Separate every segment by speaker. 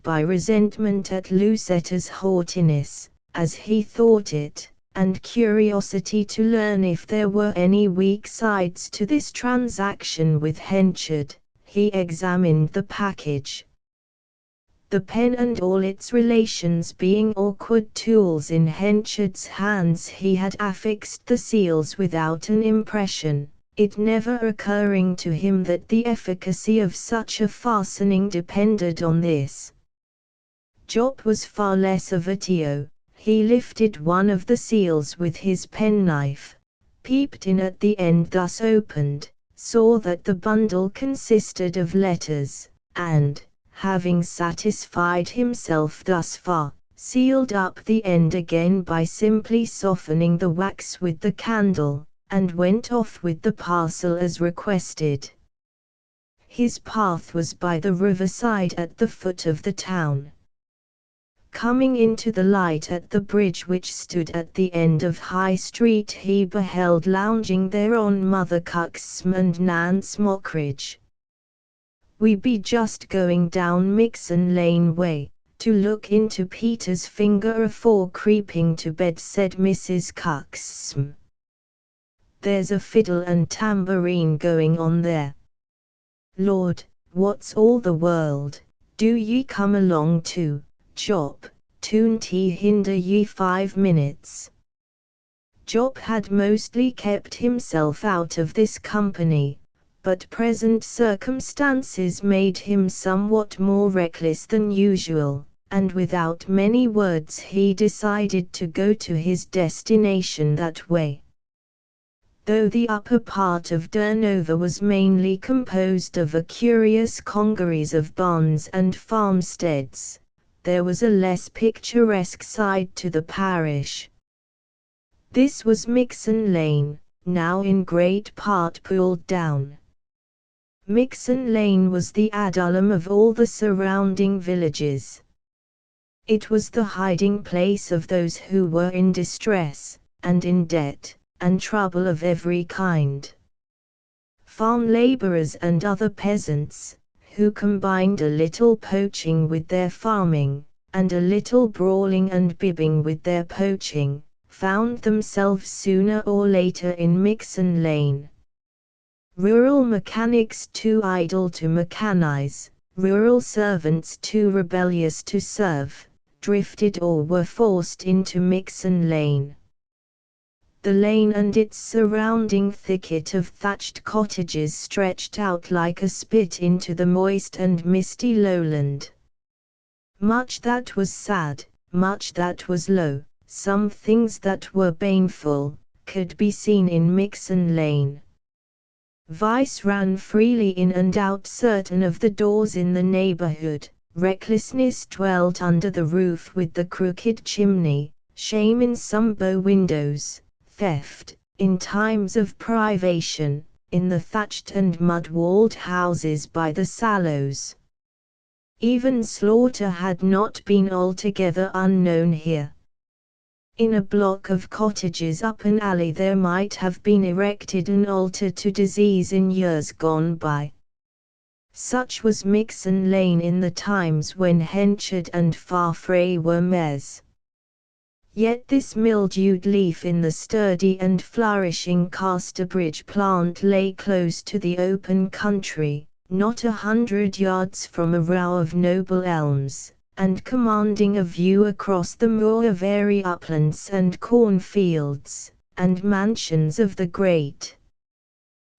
Speaker 1: by resentment at Lucetta's haughtiness, as he thought it, and curiosity to learn if there were any weak sides to this transaction with Henchard, he examined the package. The pen and all its relations being awkward tools in Henchard's hands, he had affixed the seals without an impression, it never occurring to him that the efficacy of such a fastening depended on this. Job was far less avatio. He lifted one of the seals with his penknife, peeped in at the end thus opened, saw that the bundle consisted of letters, and, having satisfied himself thus far, sealed up the end again by simply softening the wax with the candle, and went off with the parcel as requested. His path was by the riverside at the foot of the town. Coming into the light at the bridge which stood at the end of High Street, he beheld lounging thereon Mother Cuxsom and Nance Mockridge. "We be just going down Mixon Lane way, to look into Peter's finger afore creeping to bed," said Mrs. Cuxsom. "There's a fiddle and tambourine going on there. Lord, what's all the world? Do ye come along too, Job? Toon't he hinder ye 5 minutes?" Job had mostly kept himself out of this company, but present circumstances made him somewhat more reckless than usual, and without many words he decided to go to his destination that way. Though the upper part of Durnover was mainly composed of a curious congeries of barns and farmsteads, there was a less picturesque side to the parish. This was Mixon Lane, now in great part pulled down. Mixon Lane was the adullum of all the surrounding villages. It was the hiding place of those who were in distress, and in debt, and trouble of every kind. Farm labourers and other peasants, who combined a little poaching with their farming, and a little brawling and bibbing with their poaching, found themselves sooner or later in Mixon Lane. Rural mechanics too idle to mechanize, rural servants too rebellious to serve, drifted or were forced into Mixon Lane. The lane and its surrounding thicket of thatched cottages stretched out like a spit into the moist and misty lowland. Much that was sad, much that was low, some things that were baneful, could be seen in Mixon Lane. Vice ran freely in and out certain of the doors in the neighbourhood, recklessness dwelt under the roof with the crooked chimney, shame in some bow windows, theft, in times of privation, in the thatched and mud-walled houses by the sallows. Even slaughter had not been altogether unknown here. In a block of cottages up an alley there might have been erected an altar to disease in years gone by. Such was Mixon Lane in the times when Henchard and Farfrae were mayors. Yet this mildewed leaf in the sturdy and flourishing Casterbridge plant lay close to the open country, not 100 yards from a row of noble elms, and commanding a view across the moor of airy uplands and cornfields, and mansions of the great.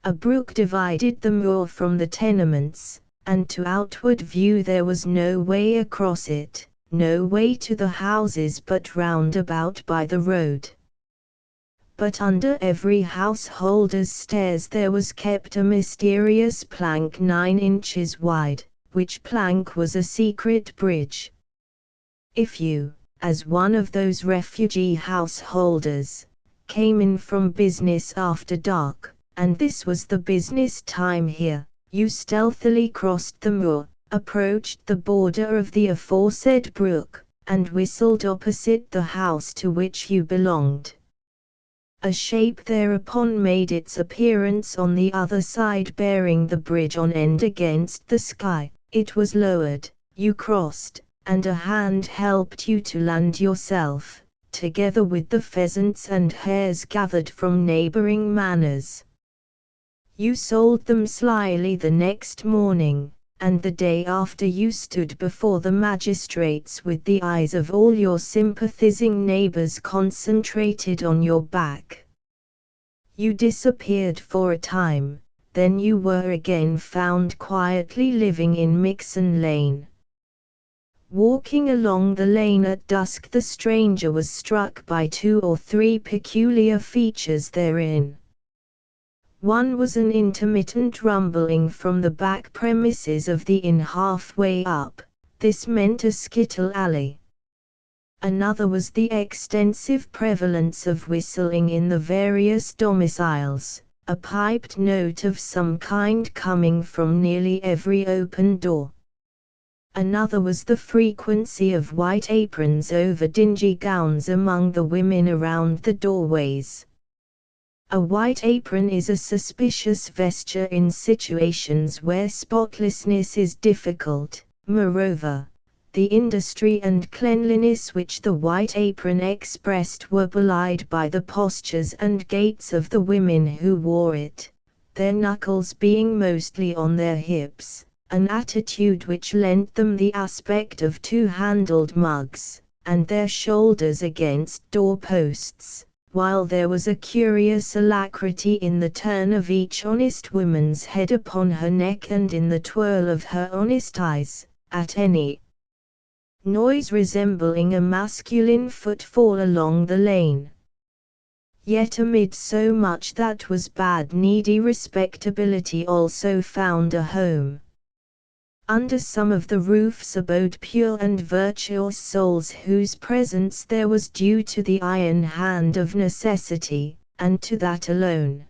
Speaker 1: A brook divided the moor from the tenements, and to outward view there was no way across it, no way to the houses but round about by the road. But under every householder's stairs there was kept a mysterious plank 9 inches wide, which plank was a secret bridge. If you, as one of those refugee householders, came in from business after dark, and this was the business time here, you stealthily crossed the moor, approached the border of the aforesaid brook, and whistled opposite the house to which you belonged. A shape thereupon made its appearance on the other side bearing the bridge on end against the sky, it was lowered, you crossed, and a hand helped you to land yourself, together with the pheasants and hares gathered from neighboring manors. You sold them slyly the next morning, and the day after you stood before the magistrates with the eyes of all your sympathizing neighbors concentrated on your back. You disappeared for a time, then you were again found quietly living in Mixon Lane. Walking along the lane at dusk, the stranger was struck by 2 or 3 peculiar features therein. One was an intermittent rumbling from the back premises of the inn halfway up. This meant a skittle alley. Another was the extensive prevalence of whistling in the various domiciles, a piped note of some kind coming from nearly every open door. Another was the frequency of white aprons over dingy gowns among the women around the doorways. A white apron is a suspicious vesture in situations where spotlessness is difficult. Moreover, the industry and cleanliness which the white apron expressed were belied by the postures and gaits of the women who wore it, their knuckles being mostly on their hips, an attitude which lent them the aspect of 2-handled mugs, and their shoulders against door-posts, while there was a curious alacrity in the turn of each honest woman's head upon her neck and in the twirl of her honest eyes, at any noise resembling a masculine footfall along the lane. Yet amid so much that was bad, needy respectability also found a home. Under some of the roofs abode pure and virtuous souls whose presence there was due to the iron hand of necessity, and to that alone.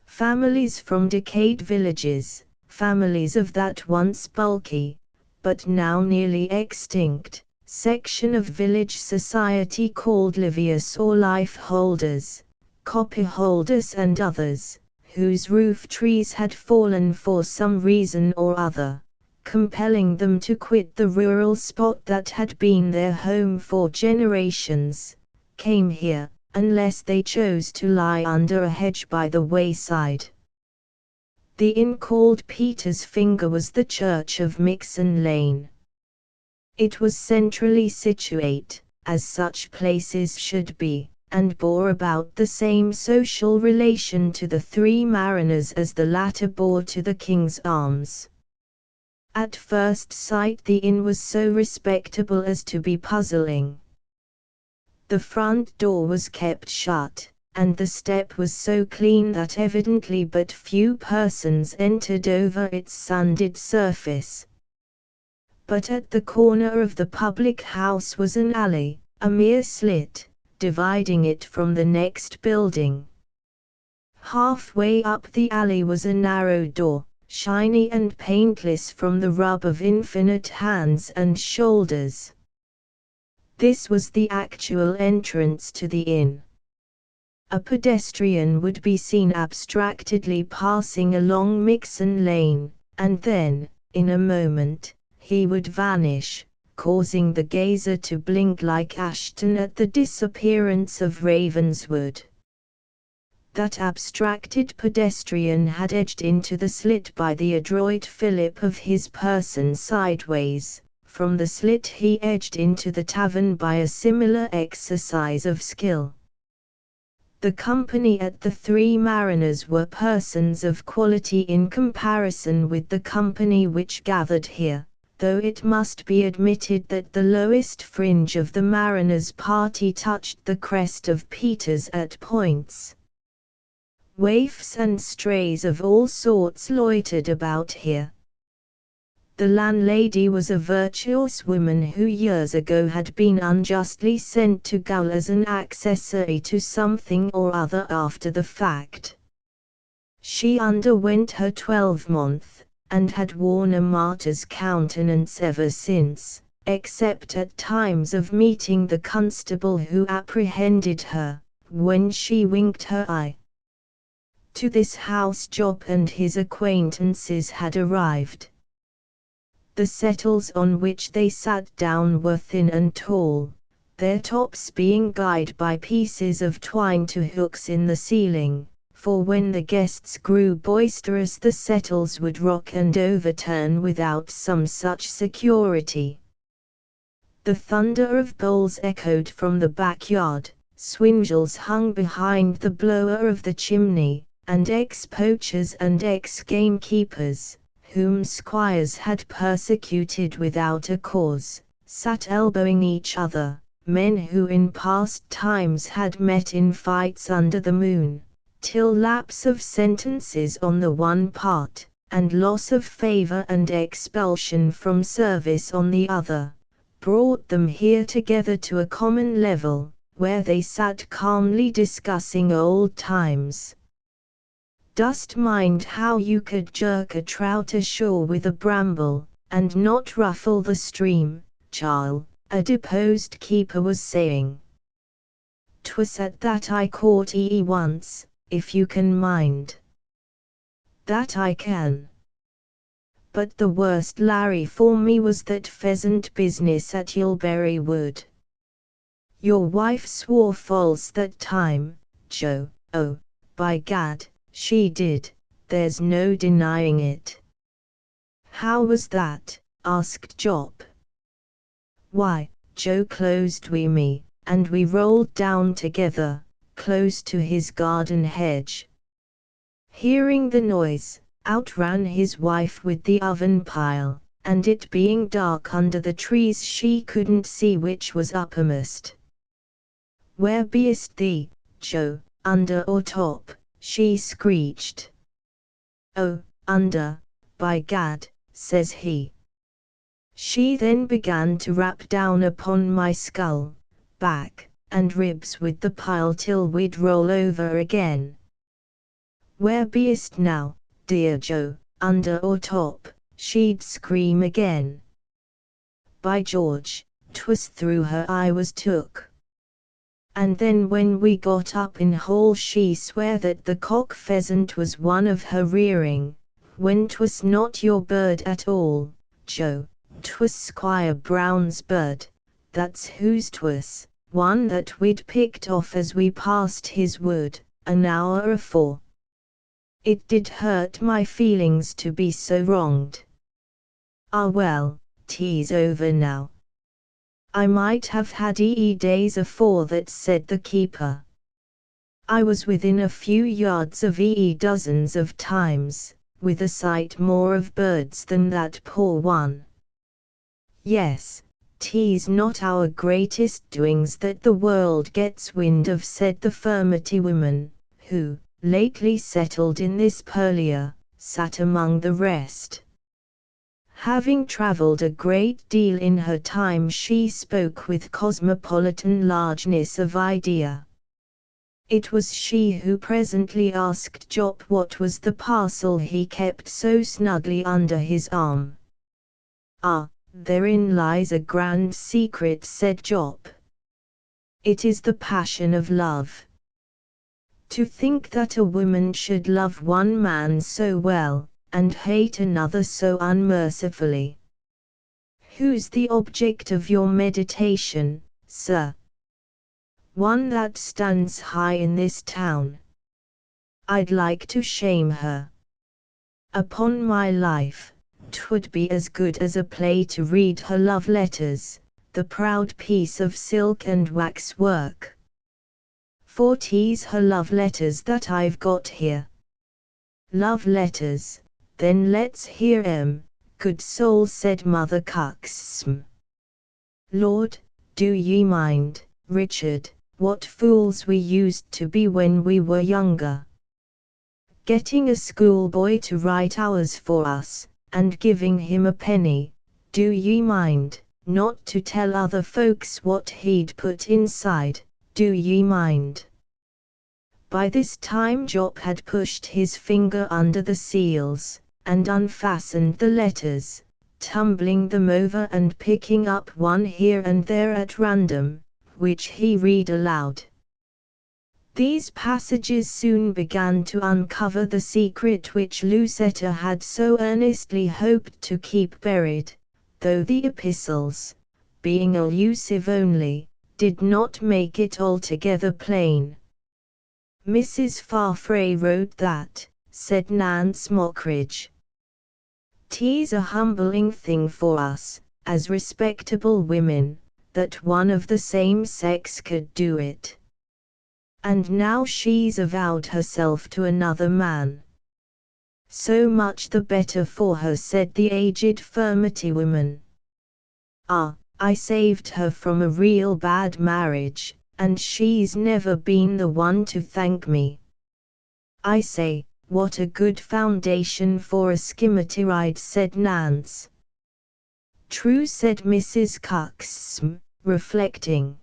Speaker 1: Families from decayed villages, families of that once bulky, but now nearly extinct, section of village society called livius or life holders, copper holders and others, whose roof trees had fallen for some reason or other, compelling them to quit the rural spot that had been their home for generations, came here, unless they chose to lie under a hedge by the wayside. The inn called Peter's Finger was the church of Mixon Lane. It was centrally situate, as such places should be, and bore about the same social relation to the Three Mariners as the latter bore to the King's Arms. At first sight the inn was so respectable as to be puzzling. The front door was kept shut, and the step was so clean that evidently but few persons entered over its sanded surface. But at the corner of the public house was an alley, a mere slit, dividing it from the next building. Halfway up the alley was a narrow door, shiny and paintless from the rub of infinite hands and shoulders. This was the actual entrance to the inn. A pedestrian would be seen abstractedly passing along Mixon Lane, and then, in a moment, he would vanish, causing the gazer to blink like Ashton at the disappearance of Ravenswood. That abstracted pedestrian had edged into the slit by the adroit fillip of his person sideways. From the slit he edged into the tavern by a similar exercise of skill. The company at the Three Mariners were persons of quality in comparison with the company which gathered here, though it must be admitted that the lowest fringe of the Mariners' party touched the crest of Peter's at points. Waifs and strays of all sorts loitered about here. The landlady was a virtuous woman who years ago had been unjustly sent to gaol as an accessory to something or other after the fact. She underwent her 12-month, and had worn a martyr's countenance ever since, except at times of meeting the constable who apprehended her, when she winked her eye. To this house Job and his acquaintances had arrived. The settles on which they sat down were thin and tall, their tops being guyed by pieces of twine to hooks in the ceiling, for when the guests grew boisterous the settles would rock and overturn without some such security. The thunder of bowls echoed from the backyard, swingeals hung behind the blower of the chimney, and ex-poachers and ex-gamekeepers, whom squires had persecuted without a cause, sat elbowing each other, men who in past times had met in fights under the moon, till lapse of sentences on the one part, and loss of favour and expulsion from service on the other, brought them here together to a common level, where they sat calmly discussing old times. "Dost mind how you could jerk a trout ashore with a bramble, and not ruffle the stream, Charles?" a deposed keeper was saying. "'Twas at that I caught ye once, if you can mind." "That I can. But the worst larry for me was that pheasant business at Yulberry Wood. Your wife swore false that time, Joe. Oh, by gad, she did, there's no denying it." "How was that?" asked Jop. "Why, Joe closed wi' me, and we rolled down together, close to his garden hedge. Hearing the noise, out ran his wife with the oven pile, and it being dark under the trees she couldn't see which was uppermost. 'Where be'st thee, Joe, under or top?' she screeched. 'Oh, under, by gad,' says he. She then began to rap down upon my skull, back, and ribs with the pile till we'd roll over again. 'Where be'st now, dear Joe, under or top?' she'd scream again. By George, 'twas through her I was took. And then when we got up in hall she sware that the cock pheasant was one of her rearing, when 'twas not your bird at all, Joe, 'twas Squire Brown's bird, that's whose 'twas, one that we'd picked off as we passed his wood, an hour afore. It did hurt my feelings to be so wronged. Ah well, 'tis over now. I might have had days afore that," said the keeper. "I was within a few yards of dozens of times, with a sight more of birds than that poor one." "Yes, 'tis not our greatest doings that the world gets wind of," said the furmity woman, who, lately settled in this purlieu, sat among the rest. Having travelled a great deal in her time she spoke with cosmopolitan largeness of idea. It was she who presently asked Jop what was the parcel he kept so snugly under his arm. "Ah, therein lies a grand secret," said Jop. "It is the passion of love. To think that a woman should love one man so well, and hate another so unmercifully." "Who's the object of your meditation, sir?" "One that stands high in this town. I'd like to shame her. Upon my life, 'twould be as good as a play to read her love letters, the proud piece of silk and wax work. For 'tis her love letters that I've got here." "Love letters? Then let's hear 'em, good soul," said Mother Cuxsm. "Lord, do ye mind, Richard, what fools we used to be when we were younger? Getting a schoolboy to write ours for us, and giving him a penny, do ye mind, not to tell other folks what he'd put inside, do ye mind?" By this time Jop had pushed his finger under the seals, and unfastened the letters, tumbling them over and picking up one here and there at random, which he read aloud. These passages soon began to uncover the secret which Lucetta had so earnestly hoped to keep buried, though the epistles, being allusive only, did not make it altogether plain. Mrs. Farfrae wrote that, said Nance Mockridge, "'Tis a humbling thing for us, as respectable women, that one of the same sex could do it. And now she's avowed herself to another man. So much the better for her," said the aged furmity woman. "Ah, I saved her from a real bad marriage, and she's never been the one to thank me. I say, what a good foundation for a scimitaride," said Nance. "True," said Mrs. Cuxm, reflecting.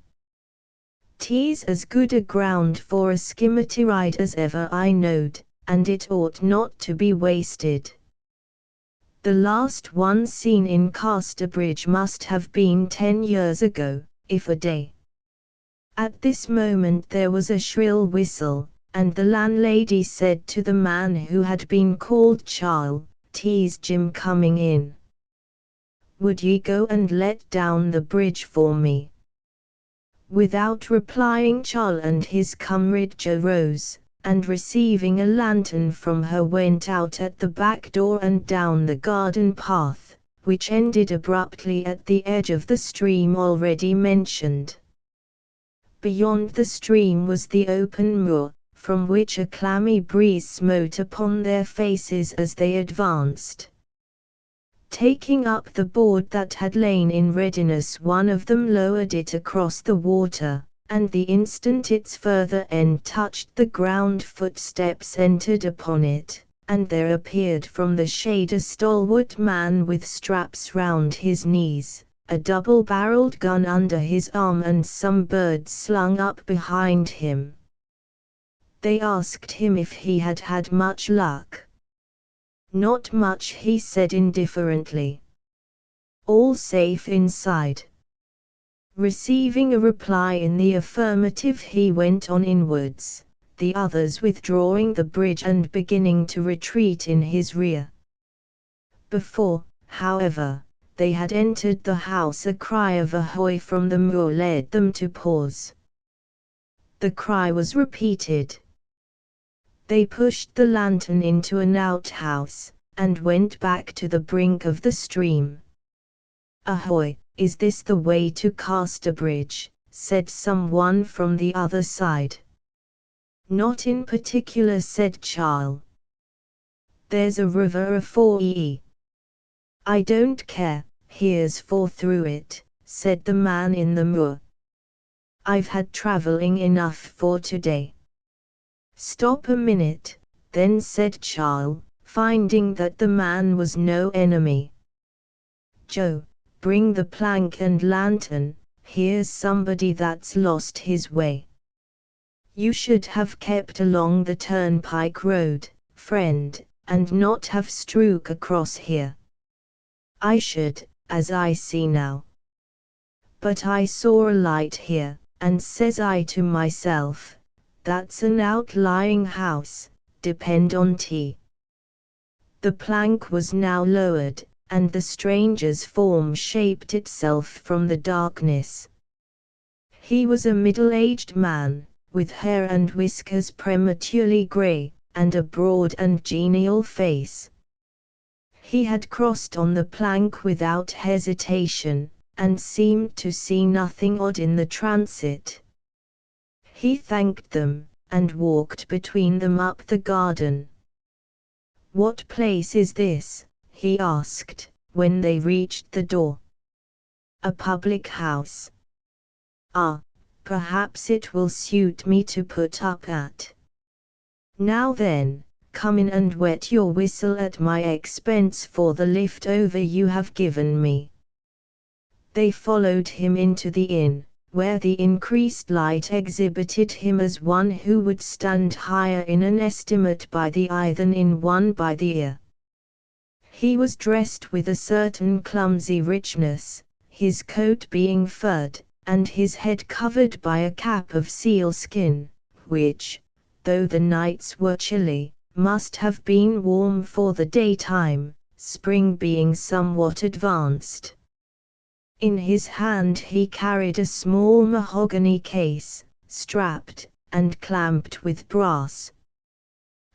Speaker 1: "'Tis as good a ground for a scimitaride as ever I knowed, and it ought not to be wasted." The last one seen in Casterbridge must have been 10 years ago, if a day. At this moment there was a shrill whistle, and the landlady said to the man who had been called Charles, "'Tis Jim coming in. Would ye go and let down the bridge for me?" Without replying, Charles and his comrade Joe rose, and receiving a lantern from her went out at the back door and down the garden path, which ended abruptly at the edge of the stream already mentioned. Beyond the stream was the open moor, from which a clammy breeze smote upon their faces as they advanced. Taking up the board that had lain in readiness, one of them lowered it across the water, and the instant its further end touched the ground footsteps entered upon it, and there appeared from the shade a stalwart man with straps round his knees, a double-barreled gun under his arm and some birds slung up behind him. They asked him if he had had much luck. "Not much," he said indifferently. "All safe inside." Receiving a reply in the affirmative, he went on inwards, the others withdrawing the bridge and beginning to retreat in his rear. Before, however, they had entered the house, a cry of "Ahoy!" from the moor led them to pause. The cry was repeated. They pushed the lantern into an outhouse, and went back to the brink of the stream. "Ahoy! Is this the way to Casterbridge?" said someone from the other side. "Not in particular," said Charles. "There's a river afore ye." "I don't care, here's for through it," said the man in the moor. "I've had travelling enough for today." "Stop a minute, then," said Charles, finding that the man was no enemy. "Joe, bring the plank and lantern, here's somebody that's lost his way. You should have kept along the turnpike road, friend, and not have struck across here." "I should, as I see now. But I saw a light here, and says I to myself, that's an outlying house, depend on 't." The plank was now lowered, and the stranger's form shaped itself from the darkness. He was a middle-aged man, with hair and whiskers prematurely grey, and a broad and genial face. He had crossed on the plank without hesitation, and seemed to see nothing odd in the transit. He thanked them, and walked between them up the garden. "What place is this?" he asked, when they reached the door. "A public house." "Ah, perhaps it will suit me to put up at. Now then, come in and wet your whistle at my expense for the lift over you have given me." They followed him into the inn, where the increased light exhibited him as one who would stand higher in an estimate by the eye than in one by the ear. He was dressed with a certain clumsy richness, his coat being furred, and his head covered by a cap of sealskin, which, though the nights were chilly, must have been warm for the daytime, spring being somewhat advanced. In his hand he carried a small mahogany case, strapped and clamped with brass.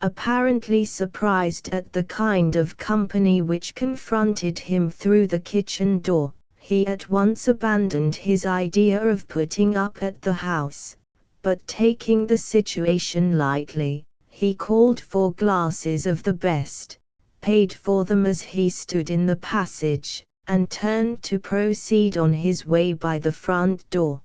Speaker 1: Apparently surprised at the kind of company which confronted him through the kitchen door, he at once abandoned his idea of putting up at the house, but taking the situation lightly, he called for glasses of the best, paid for them as he stood in the passage, and turned to proceed on his way by the front door.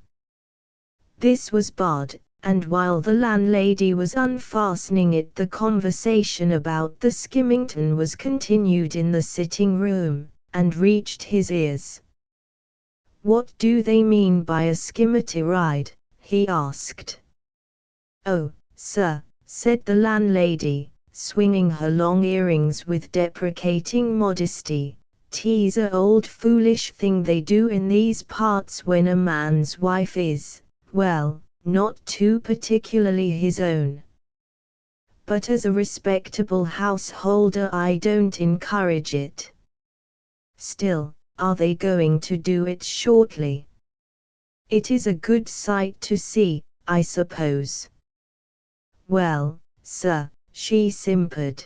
Speaker 1: This was barred, and while the landlady was unfastening it, the conversation about the Skimmington was continued in the sitting room, and reached his ears. "What do they mean by a skimity ride?" he asked. "Oh, sir," said the landlady, swinging her long earrings with deprecating modesty, "'tis a old foolish thing they do in these parts when a man's wife is, well, not too particularly his own. But as a respectable householder I don't encourage it. Still, are they going to do it shortly? It is a good sight to see, I suppose." "Well, sir," she simpered.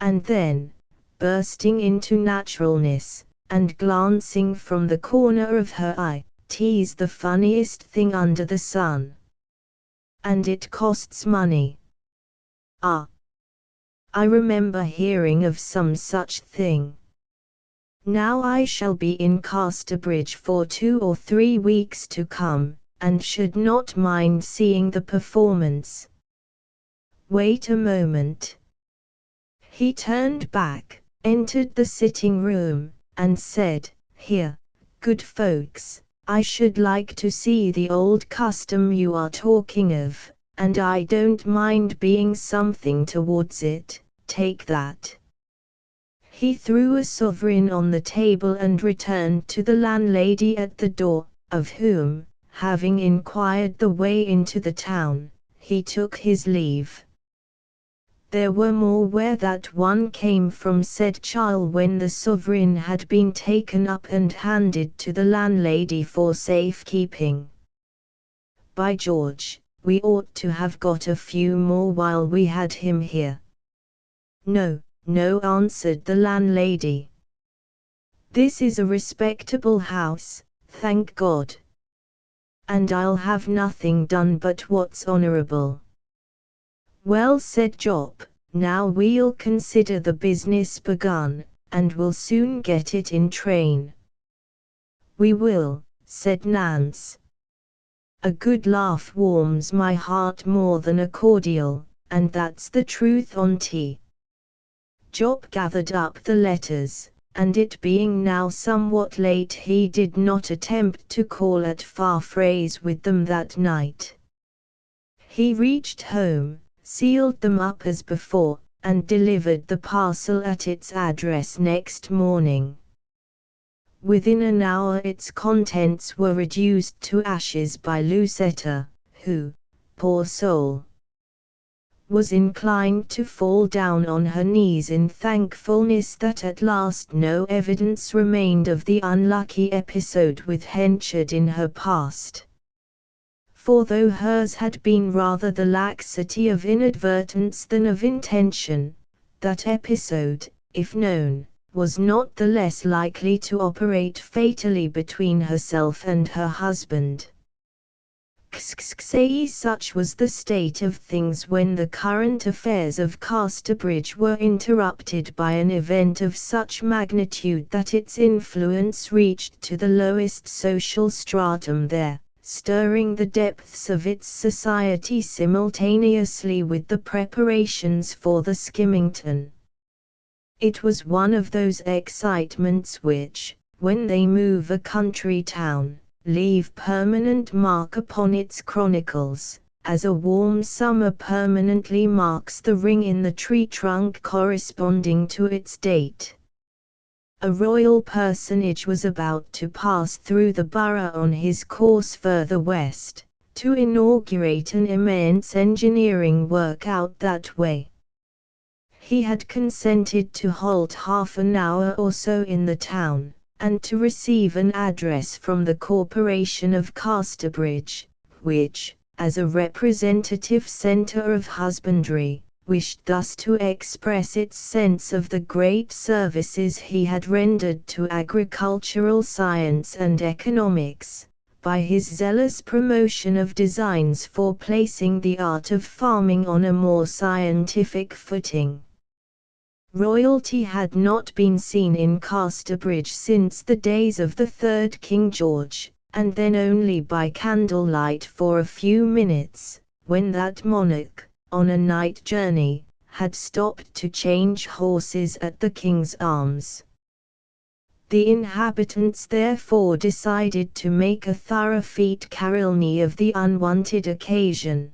Speaker 1: And then, bursting into naturalness, and glancing from the corner of her eye, "'tis the funniest thing under the sun. And it costs money. Ah! I remember hearing of some such thing. Now I shall be in Casterbridge for 2 or 3 weeks to come, and should not mind seeing the performance. Wait a moment." He turned back, entered the sitting room, and said, "Here, good folks, I should like to see the old custom you are talking of, and I don't mind being something towards it, take that." He threw a sovereign on the table and returned to the landlady at the door, of whom, having inquired the way into the town, he took his leave. "There were more where that one came from," said Charles when the sovereign had been taken up and handed to the landlady for safekeeping. "By George, we ought to have got a few more while we had him here." "No, no," answered the landlady. "This is a respectable house, thank God. And I'll have nothing done but what's honourable." "Well," said Job, "now we'll consider the business begun, and we'll soon get it in train." "We will," said Nance. "A good laugh warms my heart more than a cordial, and that's the truth on't." Job gathered up the letters, and it being now somewhat late he did not attempt to call at Farfrae's with them that night. He reached home, sealed them up as before, and delivered the parcel at its address next morning. Within an hour its contents were reduced to ashes by Lucetta, who, poor soul, was inclined to fall down on her knees in thankfulness that at last no evidence remained of the unlucky episode with Henchard in her past. For though hers had been rather the laxity of inadvertence than of intention, that episode, if known, was not the less likely to operate fatally between herself and her husband. Such was the state of things when the current affairs of Casterbridge were interrupted by an event of such magnitude that its influence reached to the lowest social stratum there, stirring the depths of its society simultaneously with the preparations for the Skimmington. It was one of those excitements which, when they move a country town, leave permanent mark upon its chronicles, as a warm summer permanently marks the ring in the tree trunk corresponding to its date. A royal personage was about to pass through the borough on his course further west, to inaugurate an immense engineering work out that way. He had consented to halt half an hour or so in the town, and to receive an address from the corporation of Casterbridge, which, as a representative centre of husbandry, wished thus to express its sense of the great services he had rendered to agricultural science and economics, by his zealous promotion of designs for placing the art of farming on a more scientific footing. Royalty had not been seen in Casterbridge since the days of the third King George, and then only by candlelight for a few minutes, when that monarch, on a night journey, had stopped to change horses at the King's Arms. The inhabitants therefore decided to make a thorough fete carillonnée of the unwonted occasion.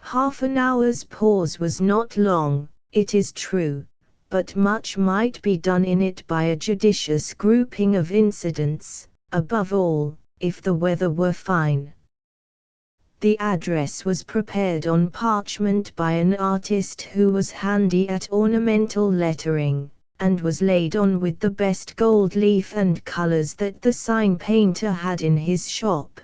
Speaker 1: Half an hour's pause was not long, it is true, but much might be done in it by a judicious grouping of incidents, above all, if the weather were fine. The address was prepared on parchment by an artist who was handy at ornamental lettering, and was laid on with the best gold leaf and colours that the sign painter had in his shop.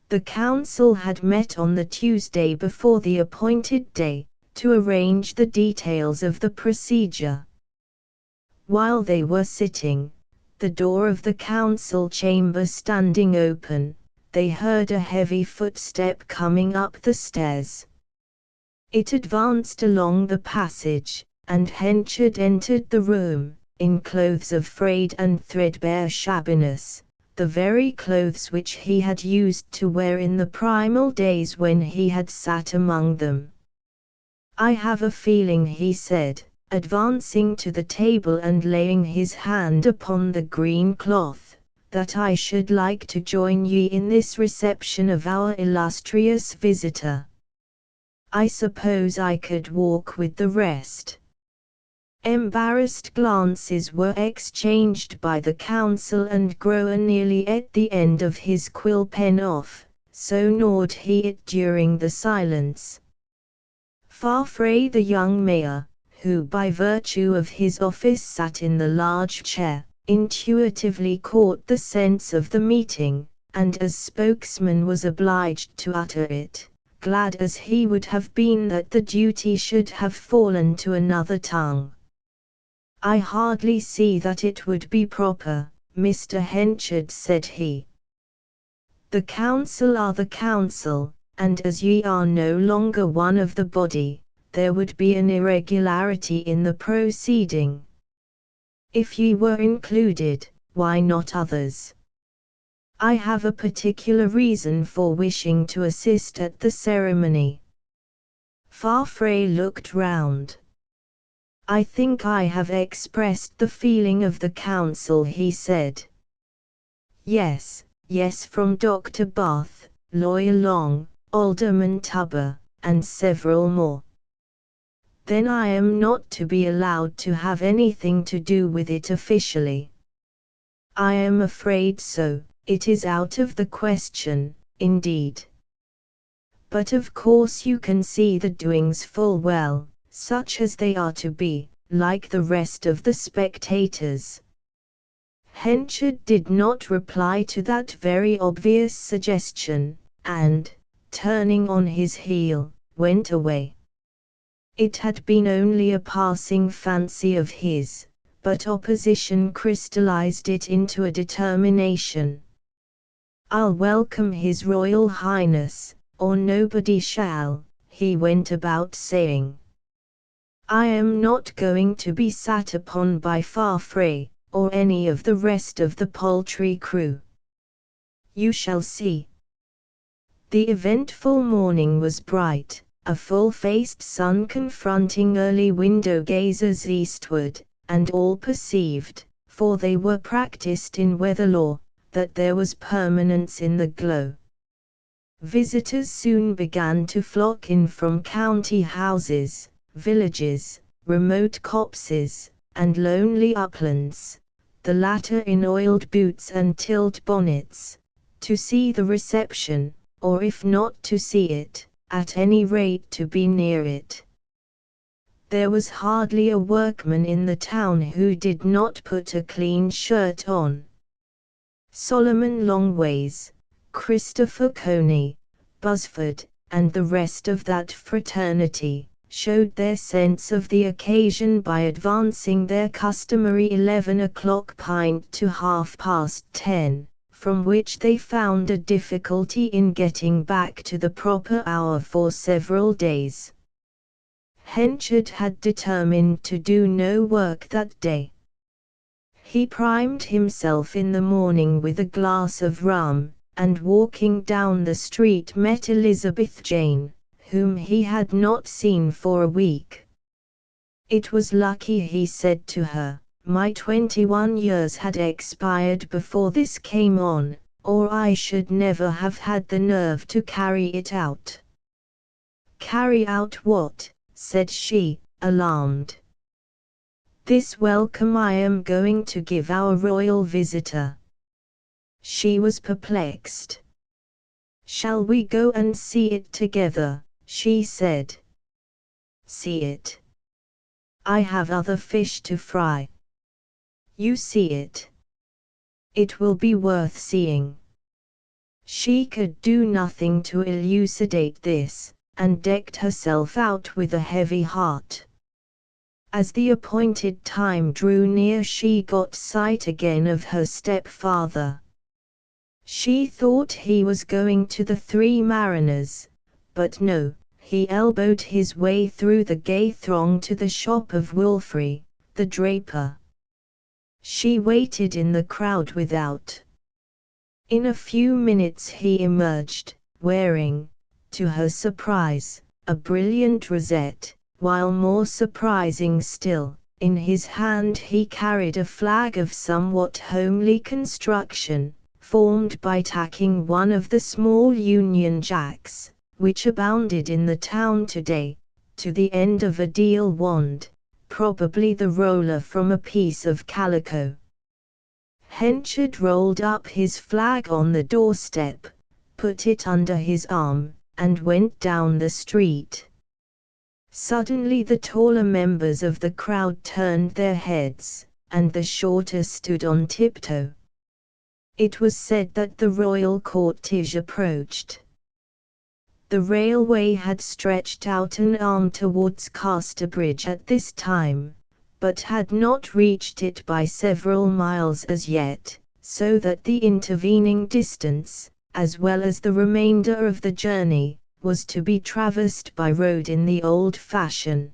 Speaker 1: The council had met on the Tuesday before the appointed day, to arrange the details of the procedure. While they were sitting, the door of the council chamber standing open, they heard a heavy footstep coming up the stairs. It advanced along the passage, and Henchard entered the room, in clothes of frayed and threadbare shabbiness, the very clothes which he had used to wear in the primal days when he had sat among them. "I have a feeling," he said, advancing to the table and laying his hand upon the green cloth, "that I should like to join ye in this reception of our illustrious visitor. I suppose I could walk with the rest." Embarrassed glances were exchanged by the council, and Grower nearly ate the end of his quill pen off, so gnawed he it during the silence. Farfrae, the young mayor, who by virtue of his office sat in the large chair, intuitively caught the sense of the meeting, and as spokesman was obliged to utter it, glad as he would have been that the duty should have fallen to another tongue. "I hardly see that it would be proper, Mr. Henchard," said he. "The council are the council, and as ye are no longer one of the body, there would be an irregularity in the proceeding. If ye were included, why not others? I have a particular reason for wishing to assist at the ceremony." Farfrae looked round. "I think I have expressed the feeling of the council," he said. "Yes, yes," from Dr. Bath, Lawyer Long, Alderman Tubber, and several more. "Then I am not to be allowed to have anything to do with it officially?" "I am afraid so. It is out of the question, indeed. But of course you can see the doings full well, such as they are to be, like the rest of the spectators." Henchard did not reply to that very obvious suggestion, and, turning on his heel, went away. It had been only a passing fancy of his, but opposition crystallized it into a determination. "I'll welcome His Royal Highness, or nobody shall," he went about saying. "I am not going to be sat upon by Farfrae, or any of the rest of the paltry crew. You shall see." The eventful morning was bright, a full-faced sun confronting early window-gazers eastward, and all perceived, for they were practiced in weather lore, that there was permanence in the glow. Visitors soon began to flock in from county houses, villages, remote copses, and lonely uplands, the latter in oiled boots and tilt bonnets, to see the reception, or if not to see it, at any rate to be near it. There was hardly a workman in the town who did not put a clean shirt on. Solomon Longways, Christopher Coney, Busford, and the rest of that fraternity, showed their sense of the occasion by advancing their customary 11 o'clock pint to 10:30, from which they found a difficulty in getting back to the proper hour for several days. Henchard had determined to do no work that day. He primed himself in the morning with a glass of rum, and walking down the street met Elizabeth Jane, whom he had not seen for a week. It was lucky, he said to her, my 21 years had expired before this came on, or I should never have had the nerve to carry it out. Carry out what? Said she, alarmed. This welcome I am going to give our royal visitor. She was perplexed. Shall we go and see it together? She said. See it? I have other fish to fry. You see it. It will be worth seeing. She could do nothing to elucidate this, and decked herself out with a heavy heart. As the appointed time drew near, she got sight again of her stepfather. She thought he was going to the Three Mariners, but no, he elbowed his way through the gay throng to the shop of Wilfrey, the draper. She waited in the crowd without. In a few minutes he emerged, wearing, to her surprise, a brilliant rosette, while more surprising still, in his hand he carried a flag of somewhat homely construction, formed by tacking one of the small Union Jacks, which abounded in the town today, to the end of a deal wand, probably the roller from a piece of calico. Henchard rolled up his flag on the doorstep, put it under his arm, and went down the street. Suddenly the taller members of the crowd turned their heads, and the shorter stood on tiptoe. It was said that the royal cortege approached. The railway had stretched out an arm towards Casterbridge at this time, but had not reached it by several miles as yet, so that the intervening distance, as well as the remainder of the journey, was to be traversed by road in the old fashion.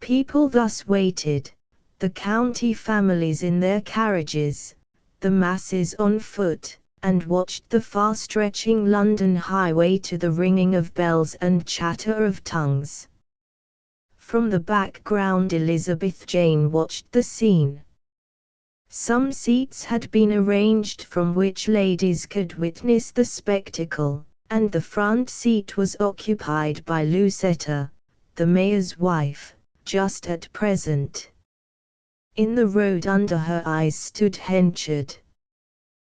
Speaker 1: People thus waited, the county families in their carriages, the masses on foot, and watched the far-stretching London highway to the ringing of bells and chatter of tongues. From the background Elizabeth Jane watched the scene. Some seats had been arranged from which ladies could witness the spectacle, and the front seat was occupied by Lucetta, the mayor's wife, just at present. In the road under her eyes stood Henchard.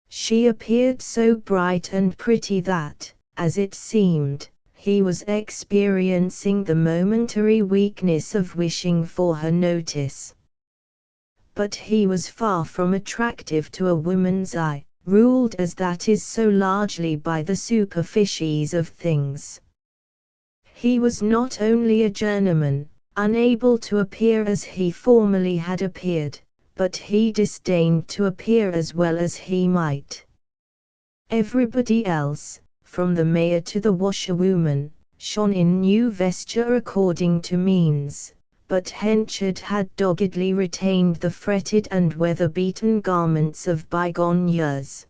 Speaker 1: She appeared so bright and pretty that, as it seemed, he was experiencing the momentary weakness of wishing for her notice. But he was far from attractive to a woman's eye, ruled as that is so largely by the superficies of things. He was not only a journeyman, unable to appear as he formerly had appeared, but he disdained to appear as well as he might. Everybody else, from the mayor to the washerwoman, shone in new vesture according to means, but Henchard had doggedly retained the fretted and weather-beaten garments of bygone years.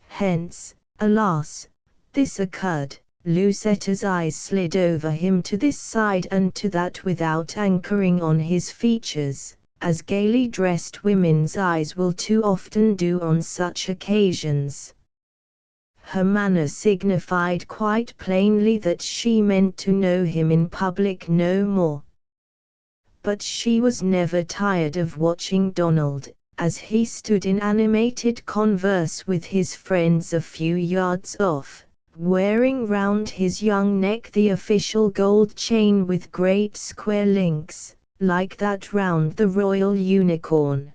Speaker 1: Hence, alas, this occurred, Lucetta's eyes slid over him to this side and to that without anchoring on his features, as gaily dressed women's eyes will too often do on such occasions. Her manner signified quite plainly that she meant to know him in public no more. But she was never tired of watching Donald, as he stood in animated converse with his friends a few yards off, wearing round his young neck the official gold chain with great square links, like that round the royal unicorn.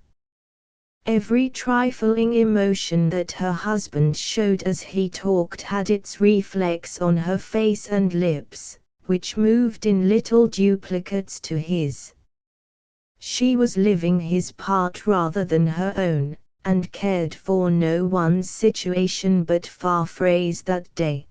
Speaker 1: Every trifling emotion that her husband showed as he talked had its reflex on her face and lips, which moved in little duplicates to his. She was living his part rather than her own, and cared for no one's situation but Farfrae's that day.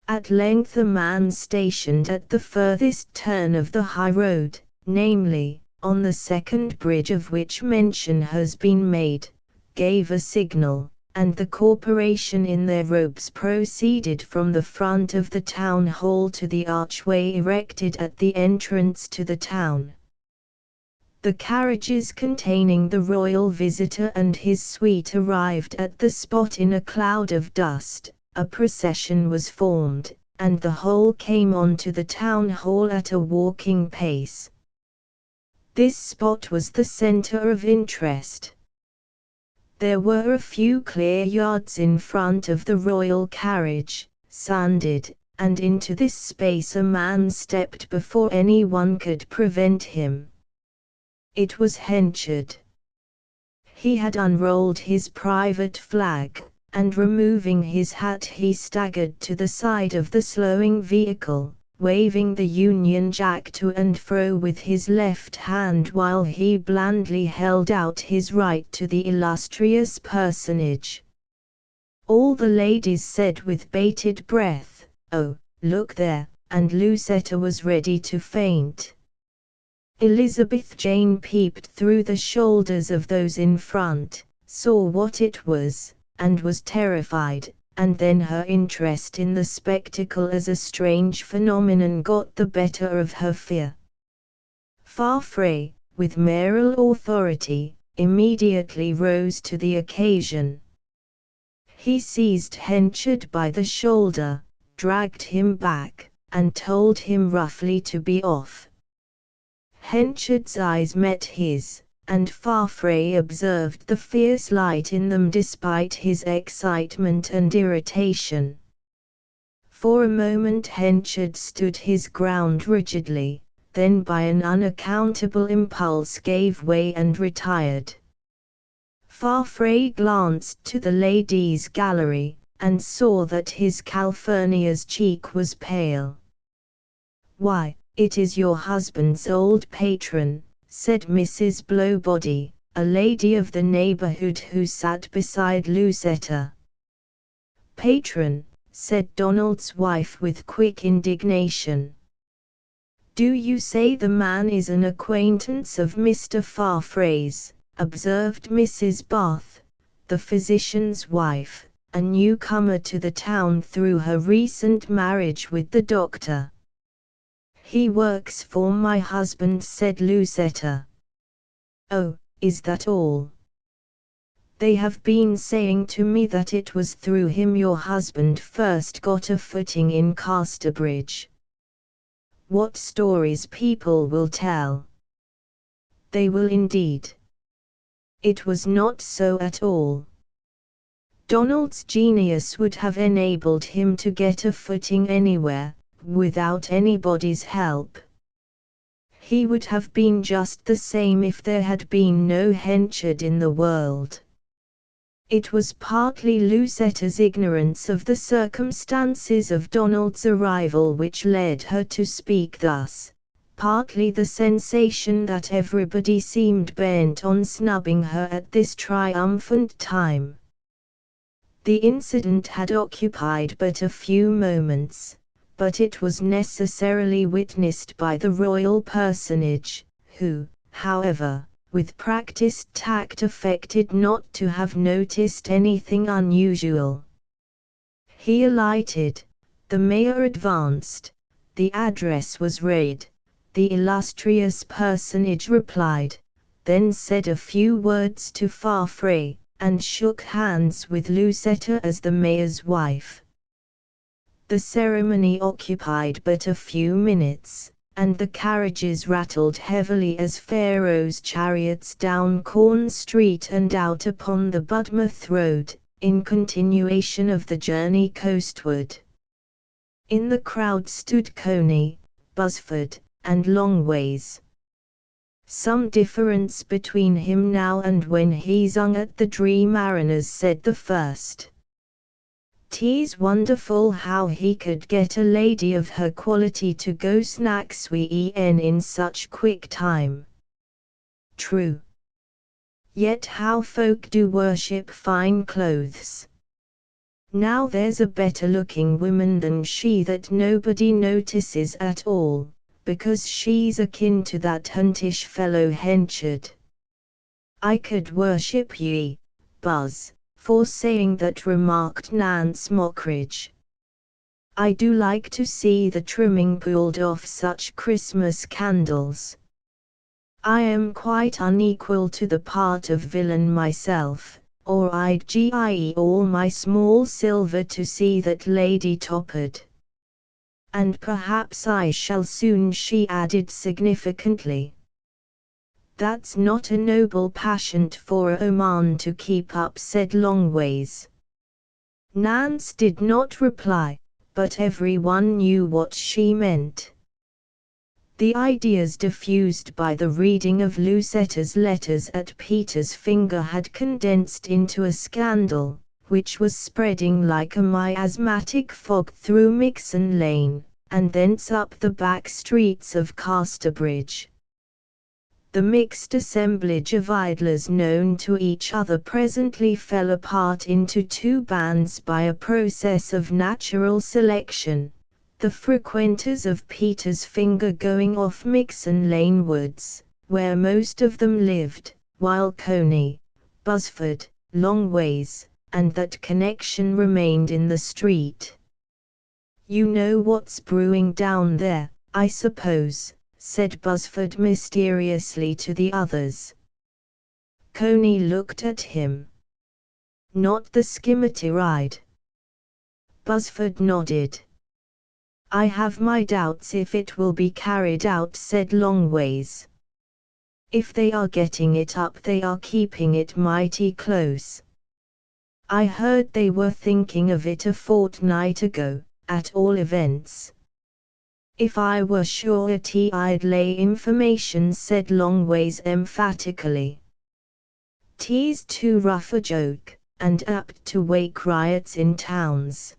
Speaker 1: At length a man stationed at the furthest turn of the high road, namely, on the second bridge of which mention has been made, gave a signal, and the corporation in their robes proceeded from the front of the town hall to the archway erected at the entrance to the town. The carriages containing the royal visitor and his suite arrived at the spot in a cloud of dust, a procession was formed, and the whole came on to the town hall at a walking pace. This spot was the centre of interest. There were a few clear yards in front of the royal carriage, sanded, and into this space a man stepped before anyone could prevent him. It was Henchard. He had unrolled his private flag, and removing his hat he staggered to the side of the slowing vehicle, waving the Union Jack to and fro with his left hand while he blandly held out his right to the illustrious personage. All the ladies said with bated breath, "Oh, look there," and Lucetta was ready to faint. Elizabeth Jane peeped through the shoulders of those in front, saw what it was, and was terrified, and then her interest in the spectacle as a strange phenomenon got the better of her fear. Farfrae, with mayoral authority, immediately rose to the occasion. He seized Henchard by the shoulder, dragged him back, and told him roughly to be off. Henchard's eyes met his, and Farfrae observed the fierce light in them despite his excitement and irritation. For a moment Henchard stood his ground rigidly, then by an unaccountable impulse gave way and retired. Farfrae glanced to the ladies' gallery, and saw that his Calphurnia's cheek was pale. "Why, it is your husband's old patron," said Mrs. Blowbody, a lady of the neighborhood who sat beside Lucetta. "Patron," said Donald's wife with quick indignation. "Do you say the man is an acquaintance of Mr. Farfrae's?" observed Mrs. Bath, the physician's wife, a newcomer to the town through her recent marriage with the doctor. "He works for my husband," said Lucetta. "Oh, is that all? They have been saying to me that it was through him your husband first got a footing in Casterbridge. What stories people will tell! They will indeed. It was not so at all. Donald's genius would have enabled him to get a footing anywhere, without anybody's help. He would have been just the same if there had been no Henchard in the world." It was partly Lucetta's ignorance of the circumstances of Donald's arrival which led her to speak thus, partly the sensation that everybody seemed bent on snubbing her at this triumphant time. The incident had occupied but a few moments, but it was necessarily witnessed by the royal personage, who, however, with practiced tact affected not to have noticed anything unusual. He alighted, the mayor advanced, the address was read, the illustrious personage replied, then said a few words to Farfrae, and shook hands with Lucetta as the mayor's wife. The ceremony occupied but a few minutes, and the carriages rattled heavily as Pharaoh's chariots down Corn Street and out upon the Budmouth Road, in continuation of the journey coastward. In the crowd stood Coney, Buzzford, and Longways. "Some difference between him now and when he sung at the Dree Mariners," said the first. "'Tis wonderful how he could get a lady of her quality to go snacksween in such quick time." "True. Yet how folk do worship fine clothes. Now there's a better looking woman than she that nobody notices at all, because she's akin to that huntish fellow Henchard. I could worship ye, Buzz, for saying that," remarked Nance Mockridge. "I do like to see the trimming pulled off such Christmas candles. I am quite unequal to the part of villain myself, or I'd give all my small silver to see that lady toppered. And perhaps I shall soon," she added significantly. "That's not a noble passion for a man to keep up," said Longways. Nance did not reply, but everyone knew what she meant. The ideas diffused by the reading of Lucetta's letters at Peter's Finger had condensed into a scandal, which was spreading like a miasmatic fog through Mixon Lane, and thence up the back streets of Casterbridge. The mixed assemblage of idlers known to each other presently fell apart into two bands by a process of natural selection, the frequenters of Peter's Finger going off Mixon Lane wards, where most of them lived, while Coney, Buzzford, Longways, and that connection remained in the street. "You know what's brewing down there, I suppose," said Buzzford mysteriously to the others. Coney looked at him. "Not the skimity ride?" Buzzford nodded. "I have my doubts if it will be carried out," said Longways. "If they are getting it up, they are keeping it mighty close. I heard they were thinking of it a fortnight ago, at all events." "If I were surety I'd lay information," said Longways emphatically. "'Tis too rough a joke, and apt to wake riots in towns.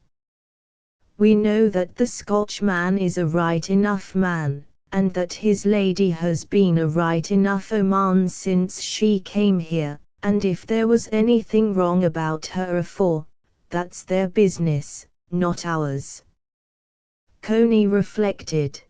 Speaker 1: We know that the Scotchman is a right enough man, and that his lady has been a right enough oman since she came here, and if there was anything wrong about her afore, that's their business, not ours." Coney reflected.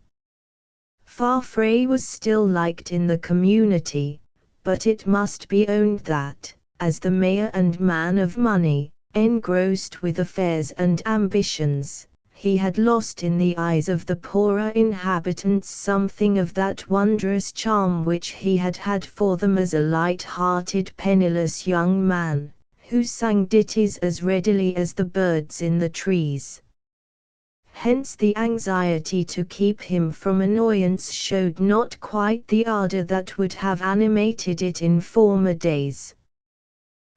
Speaker 1: Farfrae was still liked in the community, but it must be owned that, as the mayor and man of money, engrossed with affairs and ambitions, he had lost in the eyes of the poorer inhabitants something of that wondrous charm which he had had for them as a light-hearted penniless young man, who sang ditties as readily as the birds in the trees. Hence the anxiety to keep him from annoyance showed not quite the ardor that would have animated it in former days.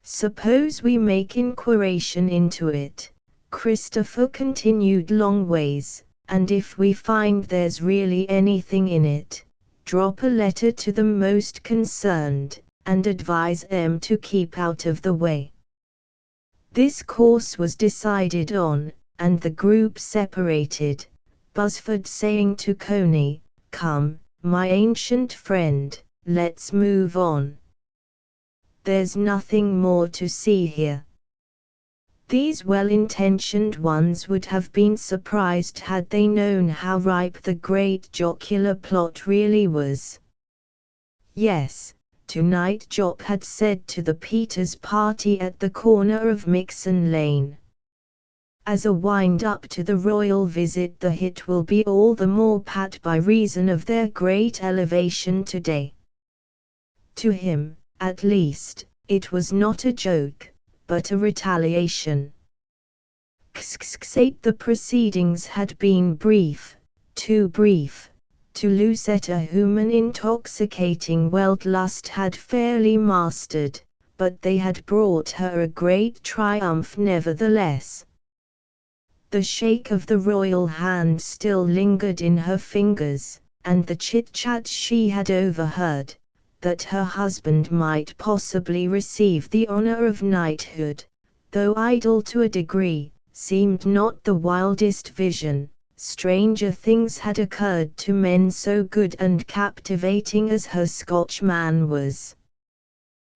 Speaker 1: "Suppose we make inquiration into it," Christopher continued Longways, "and if we find there's really anything in it, drop a letter to the most concerned, and advise 'em to keep out of the way." This course was decided on, and the group separated, Buzzford saying to Coney, "Come, my ancient friend, let's move on. There's nothing more to see here." These well-intentioned ones would have been surprised had they known how ripe the great jocular plot really was. Yes, tonight Jopp had said to the Peters party at the corner of Mixon Lane. As a wind-up to the royal visit, the hit will be all the more pat by reason of their great elevation today. To him, at least, it was not a joke, but a retaliation. The proceedings had been brief, too brief, to Lucetta, whom an intoxicating Weltlust had fairly mastered, but they had brought her a great triumph nevertheless. The shake of the royal hand still lingered in her fingers, and the chit-chat she had overheard, that her husband might possibly receive the honor of knighthood, though idle to a degree, seemed not the wildest vision. Stranger things had occurred to men so good and captivating as her Scotchman was.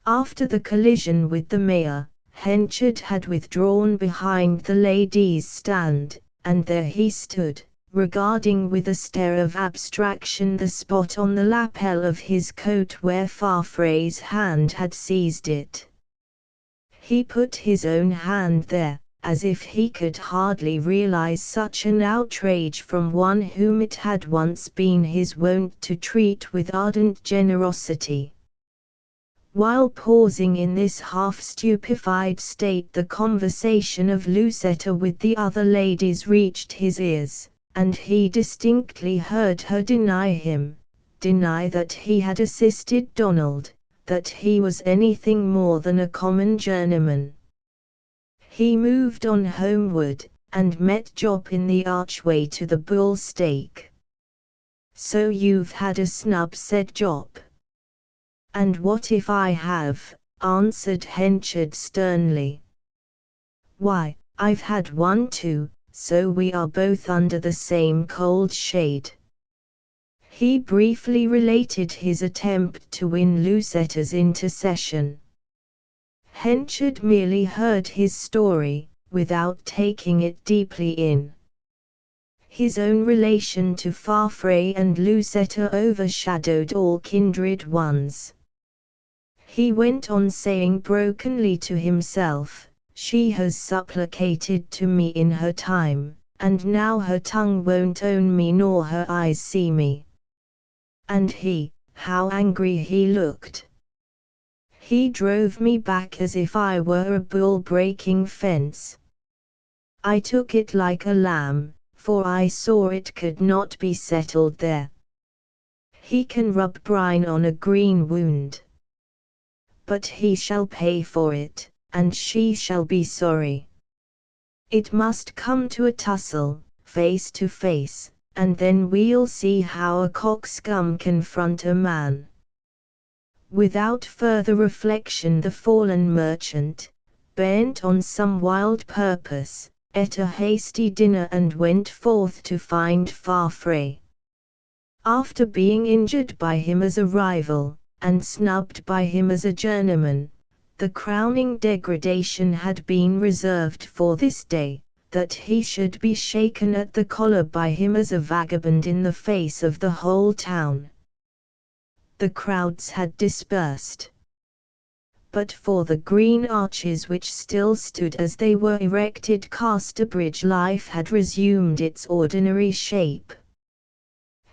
Speaker 1: After the collision with the mayor, Henchard had withdrawn behind the ladies' stand, and there he stood, regarding with a stare of abstraction the spot on the lapel of his coat where Farfrae's hand had seized it. He put his own hand there, as if he could hardly realize such an outrage from one whom it had once been his wont to treat with ardent generosity. While pausing in this half-stupefied state, the conversation of Lucetta with the other ladies reached his ears, and he distinctly heard her deny that he had assisted Donald, that he was anything more than a common journeyman. He moved on homeward, and met Jop in the archway to the bull stake. "So you've had a snub," said Jop. "And what if I have?" answered Henchard sternly. "Why, I've had one too, so we are both under the same cold shade." He briefly related his attempt to win Lucetta's intercession. Henchard merely heard his story, without taking it deeply in. His own relation to Farfrae and Lucetta overshadowed all kindred ones. He went on saying brokenly to himself, "She has supplicated to me in her time, and now her tongue won't own me nor her eyes see me." And how angry he looked. "He drove me back as if I were a bull breaking fence. I took it like a lamb, for I saw it could not be settled there. He can rub brine on a green wound. But he shall pay for it, and she shall be sorry. It must come to a tussle, face to face, and then we'll see how a coxcomb can front a man." Without further reflection the fallen merchant, bent on some wild purpose, ate a hasty dinner and went forth to find Farfrae. After being injured by him as a rival, and snubbed by him as a journeyman, the crowning degradation had been reserved for this day, that he should be shaken at the collar by him as a vagabond in the face of the whole town. The crowds had dispersed. But for the green arches which still stood as they were erected, Casterbridge life had resumed its ordinary shape.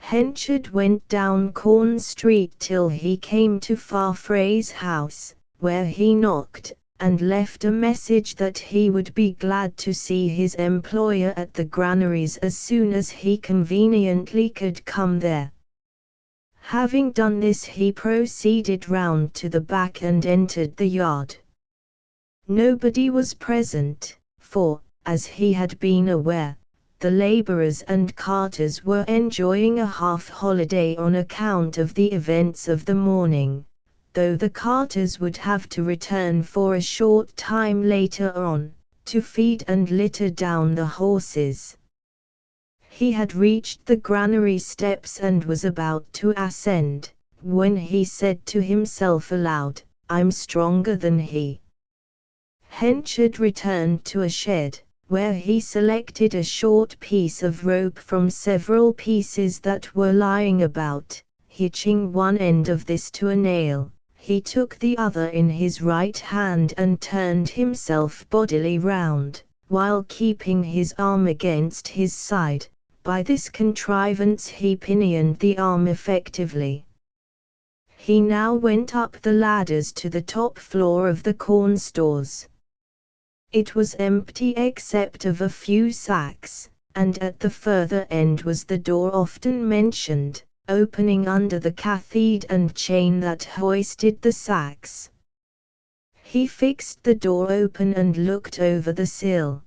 Speaker 1: Henchard went down Corn Street till he came to Farfrae's house, where he knocked, and left a message that he would be glad to see his employer at the granaries as soon as he conveniently could come there. Having done this, he proceeded round to the back and entered the yard. Nobody was present, for, as he had been aware, the labourers and carters were enjoying a half-holiday on account of the events of the morning, though the carters would have to return for a short time later on, to feed and litter down the horses. He had reached the granary steps and was about to ascend, when he said to himself aloud, "I'm stronger than he." Henchard returned to a shed, where he selected a short piece of rope from several pieces that were lying about. Hitching one end of this to a nail, he took the other in his right hand and turned himself bodily round, while keeping his arm against his side. By this contrivance he pinioned the arm effectively. He now went up the ladders to the top floor of the corn stores. It was empty except of a few sacks, and at the further end was the door often mentioned, opening under the cathede and chain that hoisted the sacks. He fixed the door open and looked over the sill.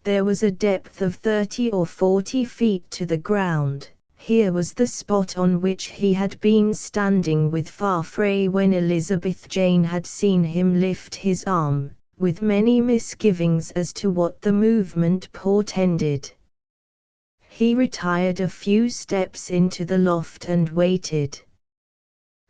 Speaker 1: There was a depth of 30 or 40 feet to the ground. Here was the spot on which he had been standing with Farfrae when Elizabeth Jane had seen him lift his arm, with many misgivings as to what the movement portended. He retired a few steps into the loft and waited.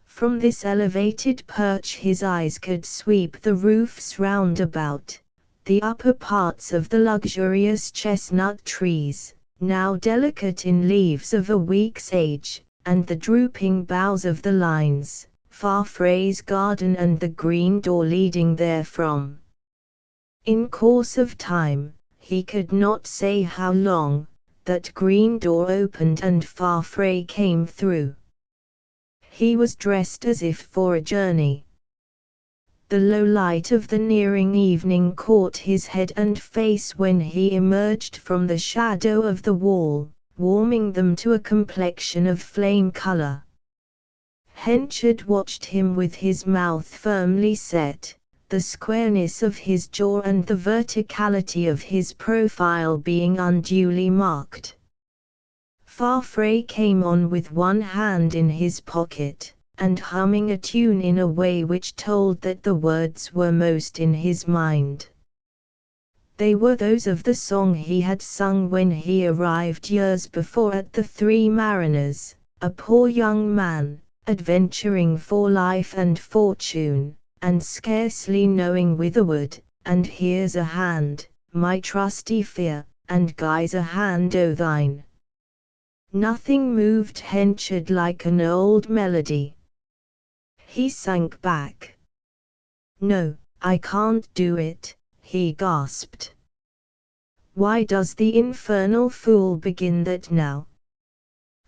Speaker 1: From this elevated perch his eyes could sweep the roofs round about, the upper parts of the luxurious chestnut trees, now delicate in leaves of a week's age, and the drooping boughs of the lines, Farfrae's garden and the green door leading therefrom. In course of time, he could not say how long, that green door opened and Farfrae came through. He was dressed as if for a journey. The low light of the nearing evening caught his head and face when he emerged from the shadow of the wall, warming them to a complexion of flame color. Henchard watched him with his mouth firmly set, the squareness of his jaw and the verticality of his profile being unduly marked. Farfrae came on with one hand in his pocket, and humming a tune in a way which told that the words were most in his mind. They were those of the song he had sung when he arrived years before at the Three Mariners, a poor young man, adventuring for life and fortune, and scarcely knowing whitherward, and here's a hand, my trusty fear, and Guy's a hand o' thine. Nothing moved Henchard like an old melody. He sank back. "No, I can't do it," he gasped. "Why does the infernal fool begin that now?"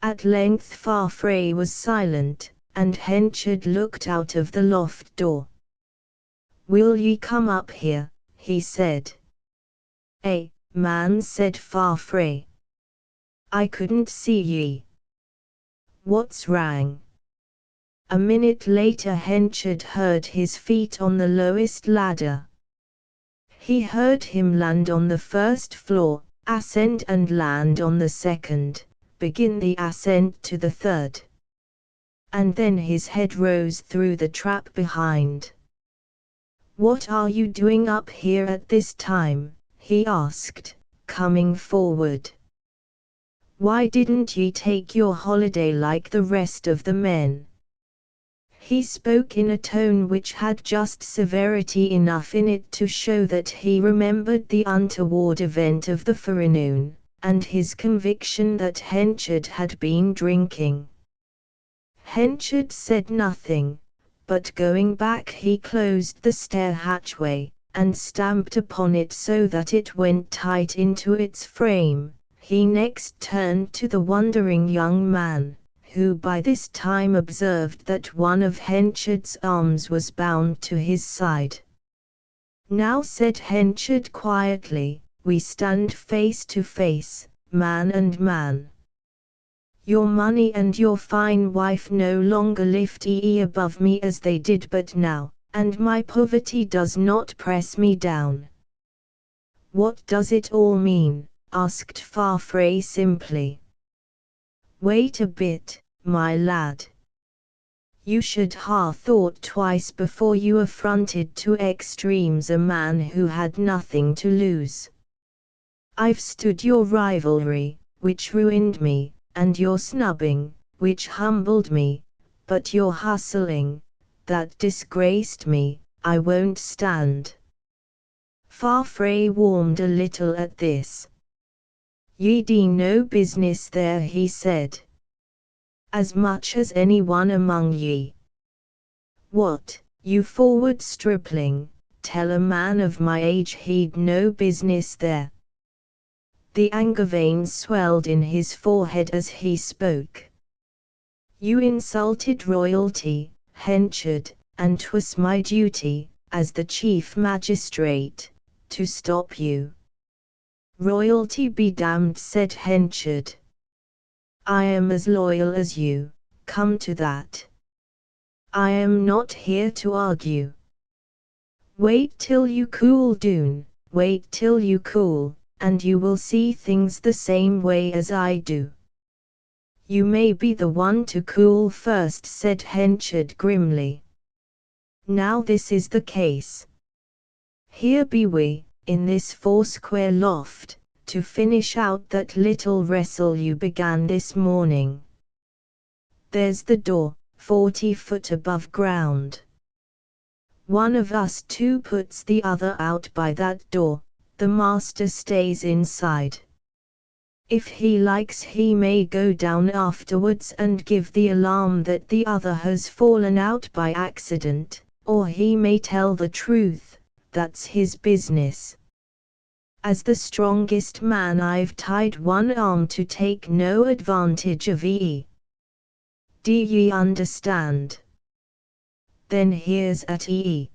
Speaker 1: At length Farfrae was silent, and Henchard looked out of the loft door. "Will ye come up here?" he said. Man," said Farfrae. "I couldn't see ye. What's wrang?" A minute later Henchard heard his feet on the lowest ladder. He heard him land on the first floor, ascend and land on the second, begin the ascent to the third. And then his head rose through the trap behind. "What are you doing up here at this time?" he asked, coming forward. "Why didn't ye take your holiday like the rest of the men?" He spoke in a tone which had just severity enough in it to show that he remembered the untoward event of the forenoon, and his conviction that Henchard had been drinking. Henchard said nothing, but going back he closed the stair hatchway, and stamped upon it so that it went tight into its frame. He next turned to the wondering young man, who by this time observed that one of Henchard's arms was bound to his side. "Now," said Henchard quietly, "we stand face to face, man and man. Your money and your fine wife no longer lift ye above me as they did but now, and my poverty does not press me down." "What does it all mean?" asked Farfrae simply. "Wait a bit, my lad. You should ha' thought twice before you affronted to extremes a man who had nothing to lose. I've stood your rivalry, which ruined me, and your snubbing, which humbled me, but your hustling, that disgraced me, I won't stand." Farfrae warmed a little at this. "Ye'd no business there," he said. "As much as any one among ye. What, you forward stripling, tell a man of my age he'd no business there?" The anger veins swelled in his forehead as he spoke. "You insulted royalty, Henchard, and 'twas my duty, as the chief magistrate, to stop you." "Royalty be damned," said Henchard. "I am as loyal as you, come to that. I am not here to argue. Wait till you cool doon, wait till you cool, and you will see things the same way as I do. You may be the one to cool first, said Henchard grimly. Now this is the case. Here be we, in this four-square loft, to finish out that little wrestle you began this morning. There's the door, 40 foot above ground. One of us two puts the other out by that door, the master stays inside. If he likes he may go down afterwards and give the alarm that the other has fallen out by accident, or he may tell the truth, that's his business. As the strongest man I've tied one arm to take no advantage of ye. Do ye understand? Then here's at ye.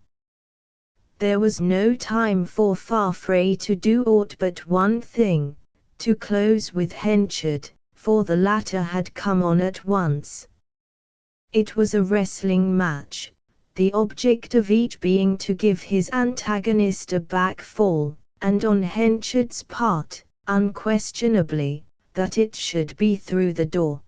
Speaker 1: There was no time for Farfrae to do aught but one thing, to close with Henchard, for the latter had come on at once. It was a wrestling match, the object of each being to give his antagonist a back fall, and on Henchard's part, unquestionably, that it should be through the door.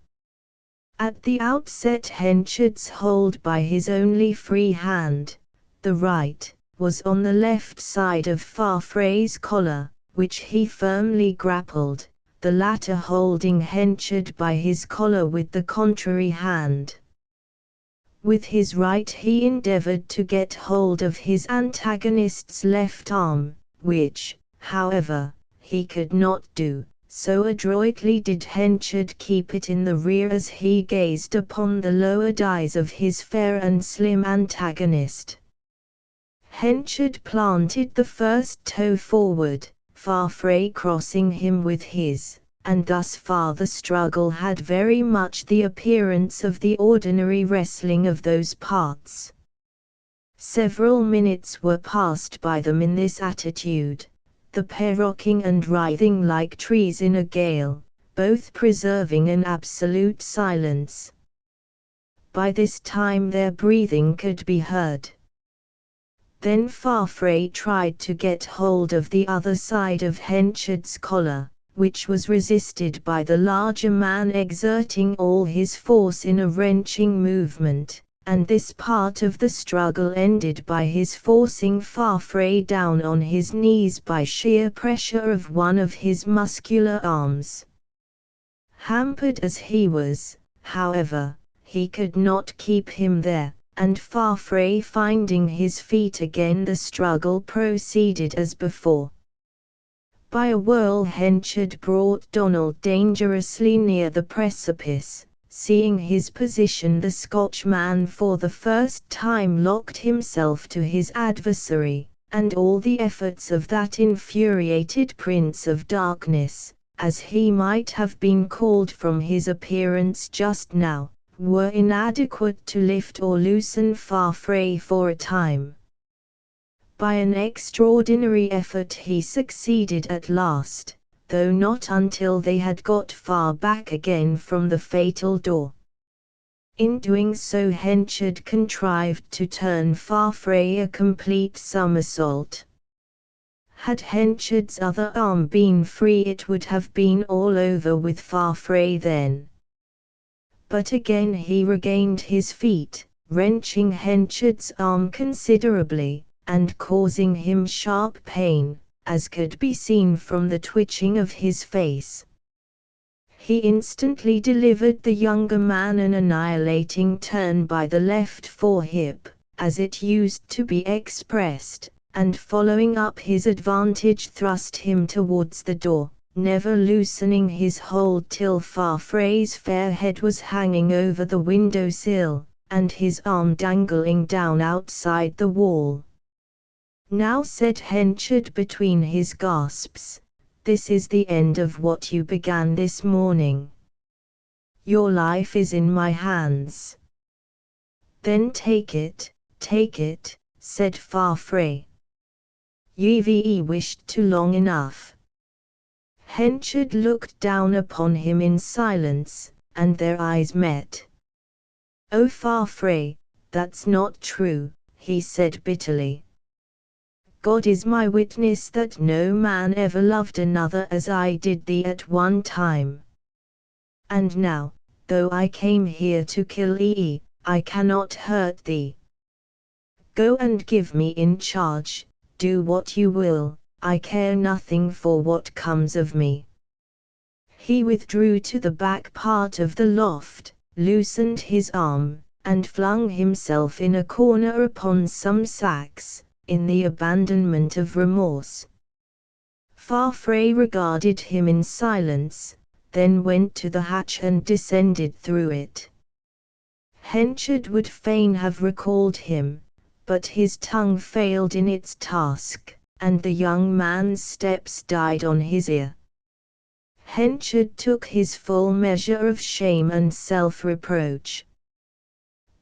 Speaker 1: At the outset Henchard's hold by his only free hand, the right, was on the left side of Farfrae's collar, which he firmly grappled, the latter holding Henchard by his collar with the contrary hand. With his right he endeavoured to get hold of his antagonist's left arm, which, however, he could not do, so adroitly did Henchard keep it in the rear as he gazed upon the lowered eyes of his fair and slim antagonist. Henchard planted the first toe forward, Farfrae crossing him with his, and thus far the struggle had very much the appearance of the ordinary wrestling of those parts. Several minutes were passed by them in this attitude, the pair rocking and writhing like trees in a gale, both preserving an absolute silence. By this time their breathing could be heard. Then Farfrae tried to get hold of the other side of Henchard's collar, which was resisted by the larger man exerting all his force in a wrenching movement, and this part of the struggle ended by his forcing Farfrae down on his knees by sheer pressure of one of his muscular arms. Hampered as he was, however, he could not keep him there, and Farfrae finding his feet again the struggle proceeded as before. By a whirl Henchard brought Donald dangerously near the precipice. Seeing his position the Scotchman for the first time locked himself to his adversary, and all the efforts of that infuriated Prince of Darkness, as he might have been called from his appearance just now, were inadequate to lift or loosen Farfrae for a time. By an extraordinary effort he succeeded at last, though not until they had got far back again from the fatal door. In doing so Henchard contrived to turn Farfrae a complete somersault. Had Henchard's other arm been free it would have been all over with Farfrae then. But again he regained his feet, wrenching Henchard's arm considerably, and causing him sharp pain, as could be seen from the twitching of his face. He instantly delivered the younger man an annihilating turn by the left forehip, as it used to be expressed, and following up his advantage thrust him towards the door, never loosening his hold till Farfrae's fair head was hanging over the window-sill, and his arm dangling down outside the wall. "Now," said Henchard between his gasps, "this is the end of what you began this morning. Your life is in my hands." "Then take it," said Farfrae. "You've wished too long enough." Henchard looked down upon him in silence, and their eyes met. "Oh Farfrae, that's not true," he said bitterly. God is my witness that no man ever loved another as I did thee at one time. And now, though I came here to kill thee, I cannot hurt thee. Go and give me in charge, do what you will, I care nothing for what comes of me. He withdrew to the back part of the loft, loosened his arm, and flung himself in a corner upon some sacks, in the abandonment of remorse. Farfrae regarded him in silence, then went to the hatch and descended through it. Henchard would fain have recalled him, but his tongue failed in its task, and the young man's steps died on his ear. Henchard took his full measure of shame and self-reproach.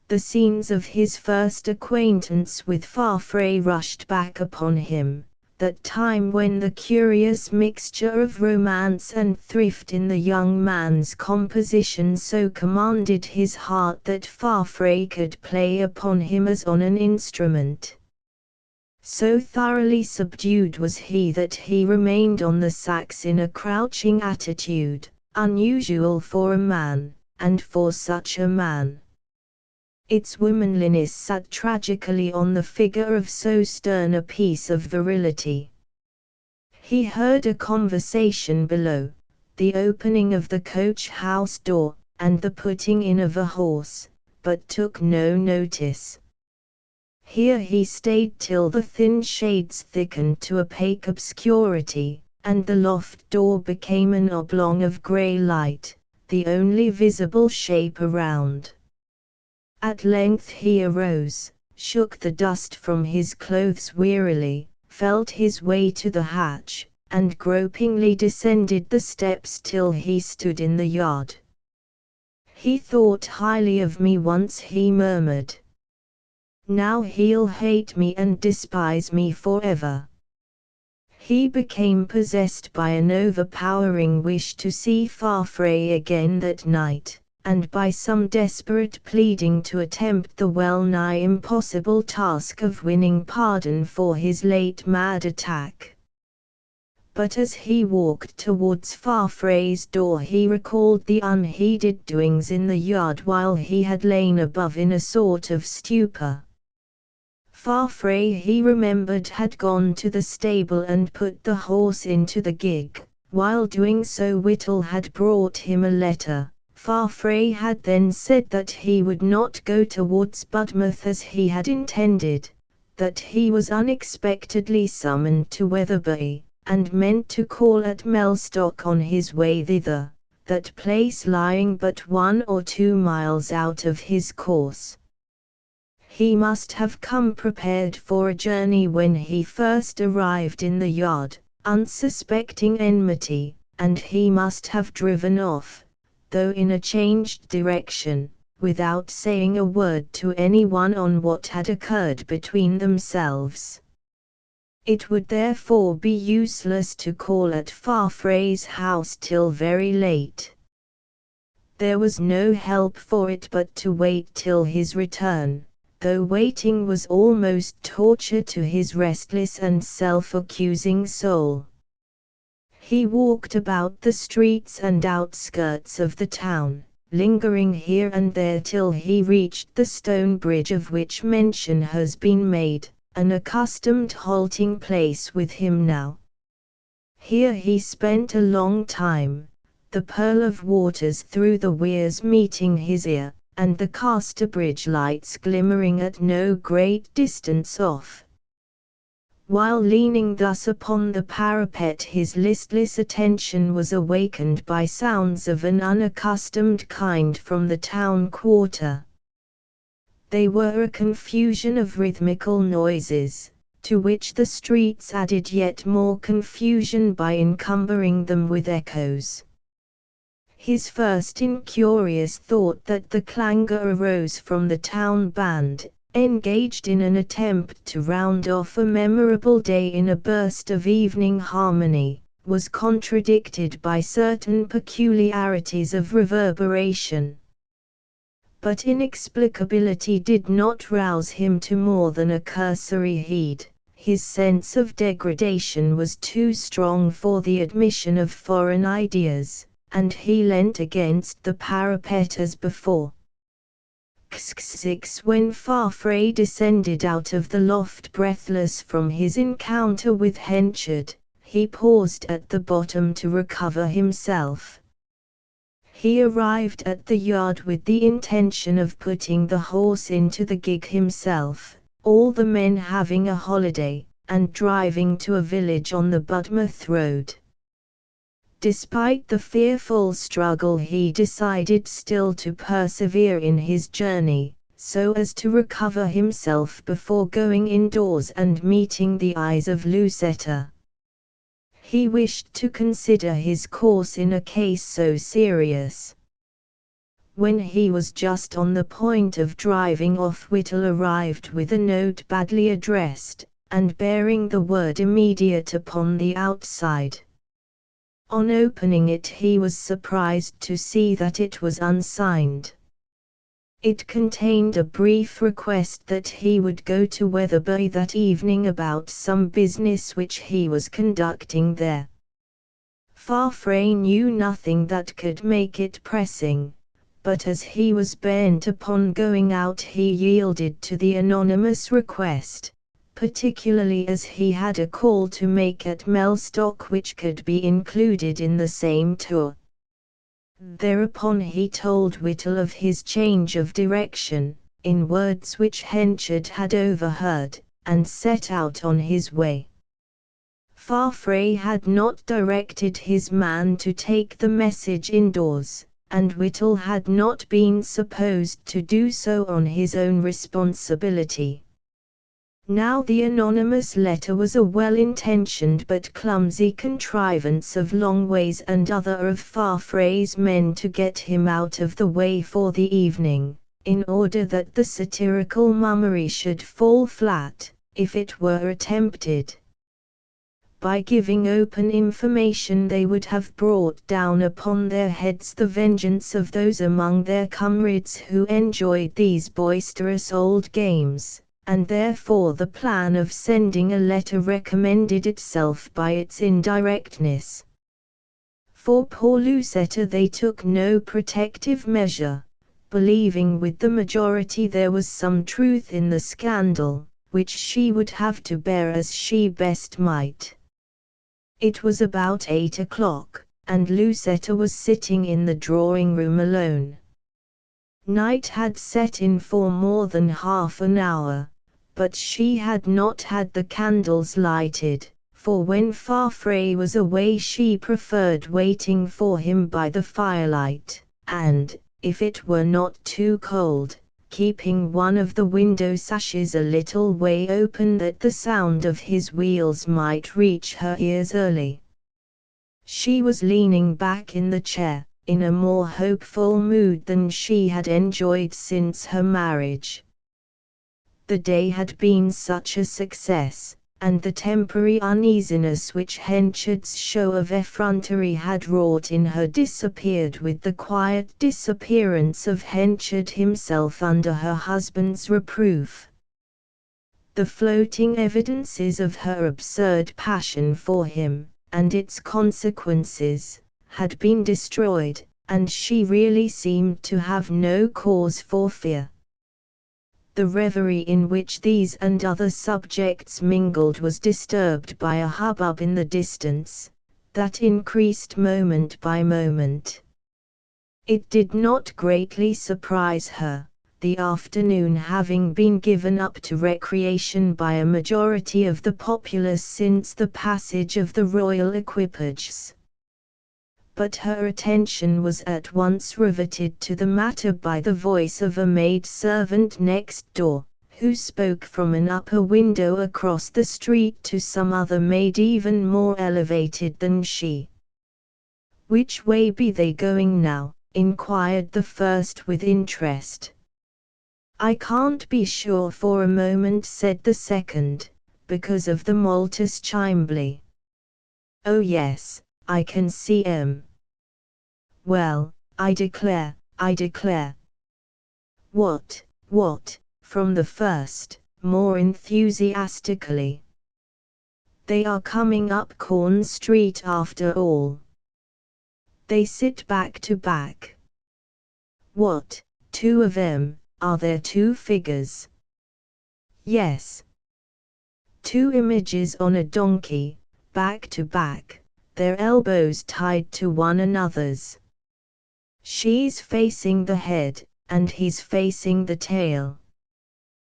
Speaker 1: The scenes of his first acquaintance with Farfrae rushed back upon him, that time when the curious mixture of romance and thrift in the young man's composition so commanded his heart that Farfrae could play upon him as on an instrument. So thoroughly subdued was he that he remained on the sacks in a crouching attitude, unusual for a man, and for such a man. Its womanliness sat tragically on the figure of so stern a piece of virility. He heard a conversation below, the opening of the coach-house door, and the putting in of a horse, but took no notice. Here he stayed till the thin shades thickened to opaque obscurity, and the loft door became an oblong of grey light, the only visible shape around. At length he arose, shook the dust from his clothes wearily, felt his way to the hatch, and gropingly descended the steps till he stood in the yard. "He thought highly of me once," he murmured. "Now he'll hate me and despise me forever." He became possessed by an overpowering wish to see Farfrae again that night, and by some desperate pleading to attempt the well-nigh impossible task of winning pardon for his late mad attack. But as he walked towards Farfrae's door he recalled the unheeded doings in the yard while he had lain above in a sort of stupor. Farfrae, he remembered, had gone to the stable and put the horse into the gig. While doing so Whittle had brought him a letter. Farfrae had then said that he would not go towards Budmouth as he had intended, that he was unexpectedly summoned to Weatherbury, and meant to call at Mellstock on his way thither, that place lying but 1 or 2 miles out of his course. He must have come prepared for a journey when he first arrived in the yard, unsuspecting enmity, and he must have driven off, though in a changed direction, without saying a word to anyone on what had occurred between themselves. It would therefore be useless to call at Farfrae's house till very late. There was no help for it but to wait till his return, though waiting was almost torture to his restless and self-accusing soul. He walked about the streets and outskirts of the town, lingering here and there till he reached the stone bridge of which mention has been made, an accustomed halting place with him now. Here he spent a long time, the purl of waters through the weirs meeting his ear, and the Casterbridge lights glimmering at no great distance off. While leaning thus upon the parapet his listless attention was awakened by sounds of an unaccustomed kind from the town quarter. They were a confusion of rhythmical noises, to which the streets added yet more confusion by encumbering them with echoes. His first incurious thought that the clangor arose from the town band, engaged in an attempt to round off a memorable day in a burst of evening harmony, was contradicted by certain peculiarities of reverberation. But inexplicability did not rouse him to more than a cursory heed. his sense of degradation was too strong for the admission of foreign ideas, and he leant against the parapet as before. When Farfrae descended out of the loft breathless from his encounter with Henchard, he paused at the bottom to recover himself. He arrived at the yard with the intention of putting the horse into the gig himself, all the men having a holiday, and driving to a village on the Budmouth road. Despite the fearful struggle, he decided still to persevere in his journey, so as to recover himself before going indoors and meeting the eyes of Lucetta. He wished to consider his course in a case so serious. When he was just on the point of driving off, Whittle arrived with a note badly addressed, and bearing the word "immediate" upon the outside. On opening it, he was surprised to see that it was unsigned. It contained a brief request that he would go to Weatherbury that evening about some business which he was conducting there. Farfrae knew nothing that could make it pressing, but as he was bent upon going out, he yielded to the anonymous request, particularly as he had a call to make at Mellstock which could be included in the same tour. Thereupon he told Whittle of his change of direction, in words which Henchard had overheard, and set out on his way. Farfrae had not directed his man to take the message indoors, and Whittle had not been supposed to do so on his own responsibility. Now the anonymous letter was a well-intentioned but clumsy contrivance of Longways and other of Farfrae's men to get him out of the way for the evening, in order that the satirical mummery should fall flat, if it were attempted. By giving open information they would have brought down upon their heads the vengeance of those among their comrades who enjoyed these boisterous old games, and therefore the plan of sending a letter recommended itself by its indirectness. For poor Lucetta they took no protective measure, believing with the majority there was some truth in the scandal, which she would have to bear as she best might. It was about 8 o'clock, and Lucetta was sitting in the drawing-room alone. Night had set in for more than half an hour, but she had not had the candles lighted, for when Farfrae was away she preferred waiting for him by the firelight, and, if it were not too cold, keeping one of the window sashes a little way open that the sound of his wheels might reach her ears early. She was leaning back in the chair, in a more hopeful mood than she had enjoyed since her marriage. The day had been such a success, and the temporary uneasiness which Henchard's show of effrontery had wrought in her disappeared with the quiet disappearance of Henchard himself under her husband's reproof. The floating evidences of her absurd passion for him, and its consequences, had been destroyed, and she really seemed to have no cause for fear. The reverie in which these and other subjects mingled was disturbed by a hubbub in the distance, that increased moment by moment. It did not greatly surprise her, the afternoon having been given up to recreation by a majority of the populace since the passage of the royal equipages. But her attention was at once riveted to the matter by the voice of a maid-servant next door, who spoke from an upper window across the street to some other maid even more elevated than she. "Which way be they going now?" inquired the first with interest. "I can't be sure for a moment," said the second, "because of the Maltus Chimbly." "Oh yes, I can see 'em. Well, I declare. What, from the first," more enthusiastically. They are coming up Corn Street after all. They sit back to back. What, 2 of 'em, are there 2 figures? Yes. 2 images on a donkey, back to back, their elbows tied to one another's. She's facing the head, and he's facing the tail.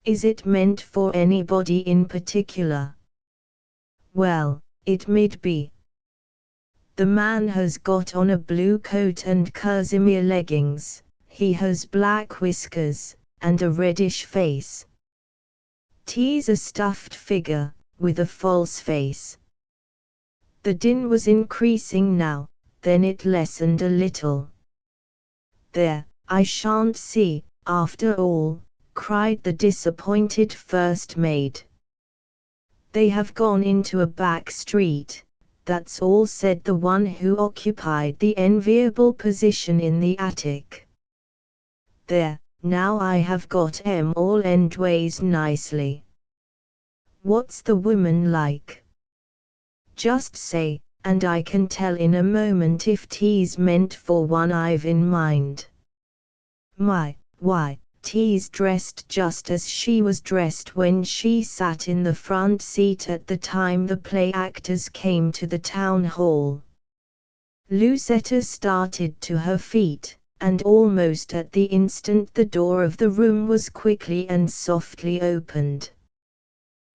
Speaker 1: Is it meant for anybody in particular? Well, it mid be. The man has got on a blue coat and kerseymere leggings, he has black whiskers, and a reddish face. T's a stuffed figure, with a false face. The din was increasing now, then it lessened a little. There, I shan't see, after all, cried the disappointed first mate. They have gone into a back street, that's all, said the one who occupied the enviable position in the attic. There, now I have got 'em all endways nicely. What's the woman like? Just say, and I can tell in a moment if 'tis meant for one I've in mind. Why, 'tis dressed just as she was dressed when she sat in the front seat at the time the play actors came to the town hall. Lucetta started to her feet, and almost at the instant the door of the room was quickly and softly opened.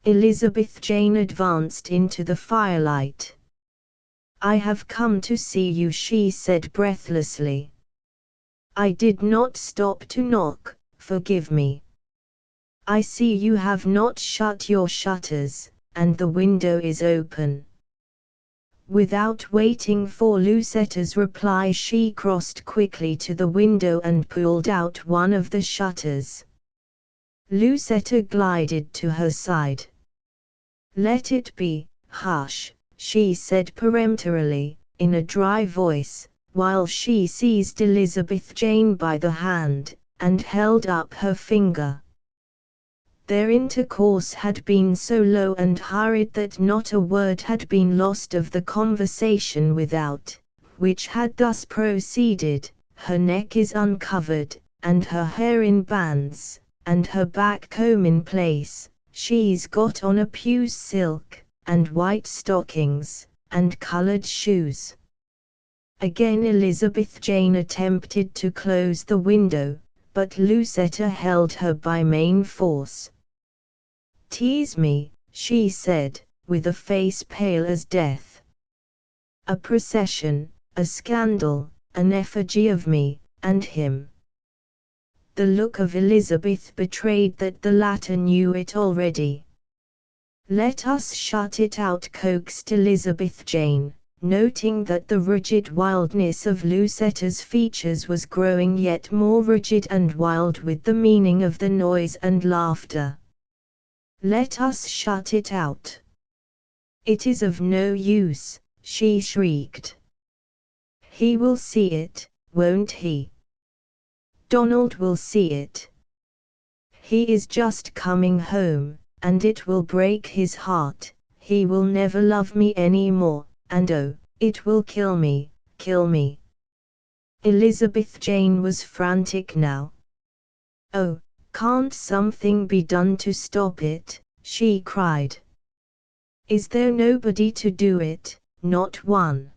Speaker 1: Elizabeth Jane advanced into the firelight. "I have come to see you," she said breathlessly. "I did not stop to knock, forgive me. I see you have not shut your shutters, and the window is open." Without waiting for Lucetta's reply, she crossed quickly to the window and pulled out one of the shutters. Lucetta glided to her side. "Let it be, hush," she said peremptorily, in a dry voice, while she seized Elizabeth Jane by the hand, and held up her finger. Their intercourse had been so low and hurried that not a word had been lost of the conversation without, which had thus proceeded: "Her neck is uncovered, and her hair in bands, and her back comb in place, she's got on a puce silk, and white stockings, and coloured shoes." Again Elizabeth Jane attempted to close the window, but Lucetta held her by main force. "Tease me," she said, with a face pale as death. "A procession, a scandal, an effigy of me, and him." The look of Elizabeth betrayed that the latter knew it already. "Let us shut it out," coaxed Elizabeth Jane, noting that the rigid wildness of Lucetta's features was growing yet more rigid and wild with the meaning of the noise and laughter. "Let us shut it out." "It is of no use," she shrieked. "He will see it, won't he? Donald will see it. He is just coming home, and it will break his heart. He will never love me any more, and oh, it will kill me, kill me." Elizabeth Jane was frantic now. "Oh, can't something be done to stop it?" she cried. "Is there nobody to do it, not one?"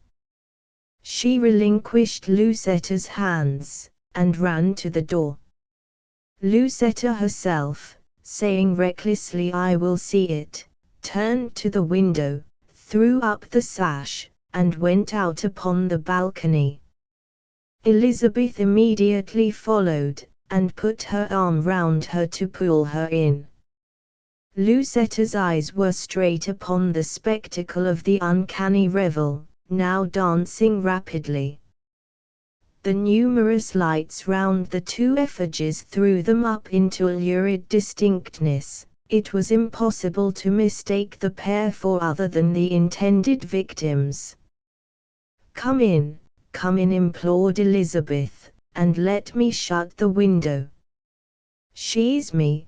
Speaker 1: She relinquished Lucetta's hands, and ran to the door. Lucetta herself, saying recklessly, "I will see it," turned to the window, threw up the sash, and went out upon the balcony. Elizabeth immediately followed, and put her arm round her to pull her in. Lucetta's eyes were straight upon the spectacle of the uncanny revel, now dancing rapidly. The numerous lights round the 2 effigies threw them up into a lurid distinctness. It was impossible to mistake the pair for other than the intended victims. Come in," implored Elizabeth, "and let me shut the window. She's me,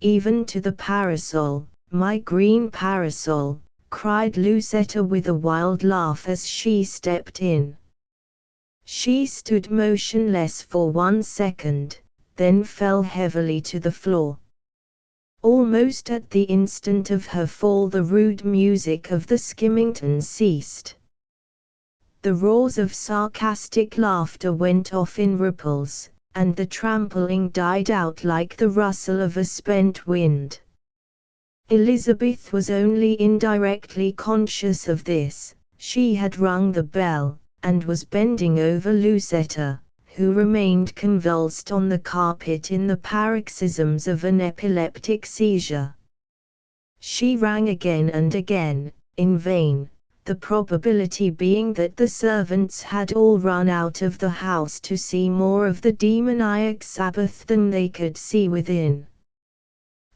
Speaker 1: even to the parasol, My green parasol, cried Lucetta with a wild laugh as she stepped in. She stood motionless for 1 second, then fell heavily to the floor. Almost at the instant of her fall the rude music of the skimmington ceased. The roars of sarcastic laughter went off in ripples, and the trampling died out like the rustle of a spent wind. Elizabeth was only indirectly conscious of this. She had rung the bell, and was bending over Lucetta, who remained convulsed on the carpet in the paroxysms of an epileptic seizure. She rang again and again, in vain, the probability being that the servants had all run out of the house to see more of the demoniac Sabbath than they could see within.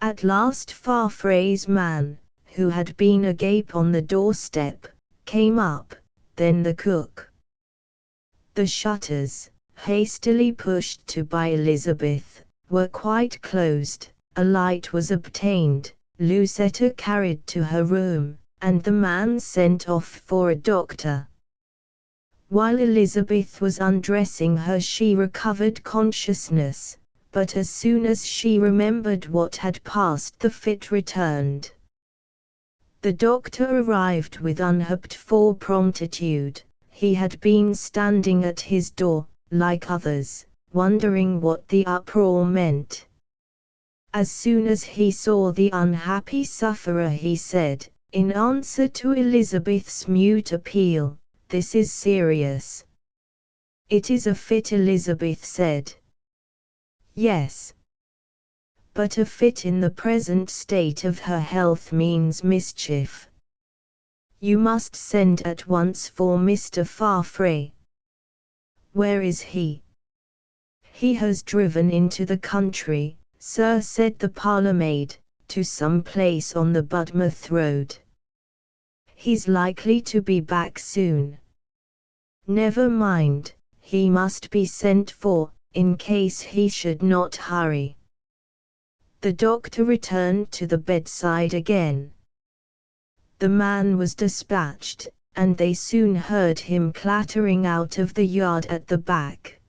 Speaker 1: At last Farfrae's man, who had been agape on the doorstep, came up, then the cook. The shutters, hastily pushed to by Elizabeth, were quite closed, a light was obtained, Lucetta carried to her room, and the man sent off for a doctor. While Elizabeth was undressing her she recovered consciousness, but as soon as she remembered what had passed the fit returned. The doctor arrived with unhoped for promptitude. He had been standing at his door, like others, wondering what the uproar meant. As soon as he saw the unhappy sufferer he said, in answer to Elizabeth's mute appeal, "This is serious." "It is a fit," Elizabeth said. "Yes. But a fit in the present state of her health means mischief. You must send at once for Mr. Farfrae." "Where is he?" "He has driven into the country, sir," said the parlour-maid, "to some place on the Budmouth road. He's likely to be back soon." "Never mind, he must be sent for, in case he should not hurry." The doctor returned to the bedside again. The man was dispatched, and they soon heard him clattering out of the yard at the back.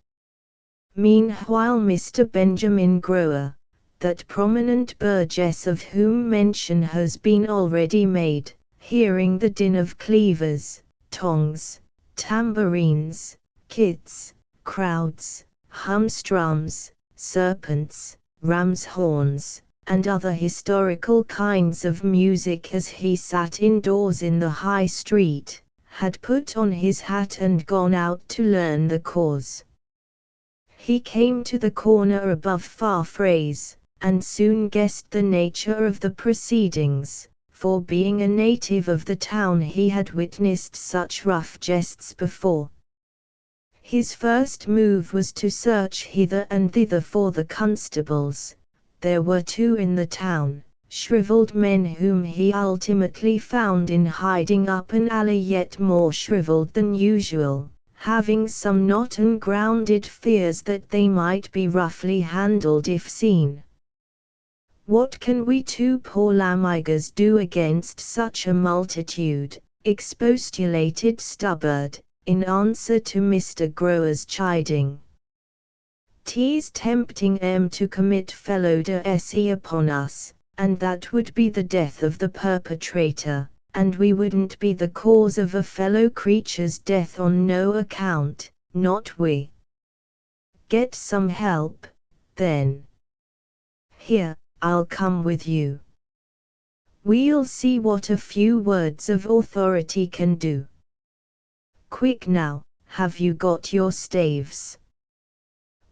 Speaker 1: Meanwhile Mr. Benjamin Grower, that prominent burgess of whom mention has been already made, hearing the din of cleavers, tongs, tambourines, kits, crowds, humstrums, serpents, rams' horns, and other historical kinds of music as he sat indoors in the High Street, had put on his hat and gone out to learn the cause. He came to the corner above Farfrae's, and soon guessed the nature of the proceedings, for being a native of the town he had witnessed such rough jests before. His first move was to search hither and thither for the constables. There were 2 in the town, shriveled men whom he ultimately found in hiding up an alley yet more shriveled than usual, having some not ungrounded fears that they might be roughly handled if seen. "What can we 2 poor lamigers do against such a multitude?" expostulated Stubbard, in answer to Mr. Grower's chiding. "'Tis tempting 'em to commit felo de se upon us, and that would be the death of the perpetrator, and we wouldn't be the cause of a fellow creature's death on no account, not we. Get some help, then. Here, I'll come with you. We'll see what a few words of authority can do. Quick now, have you got your staves?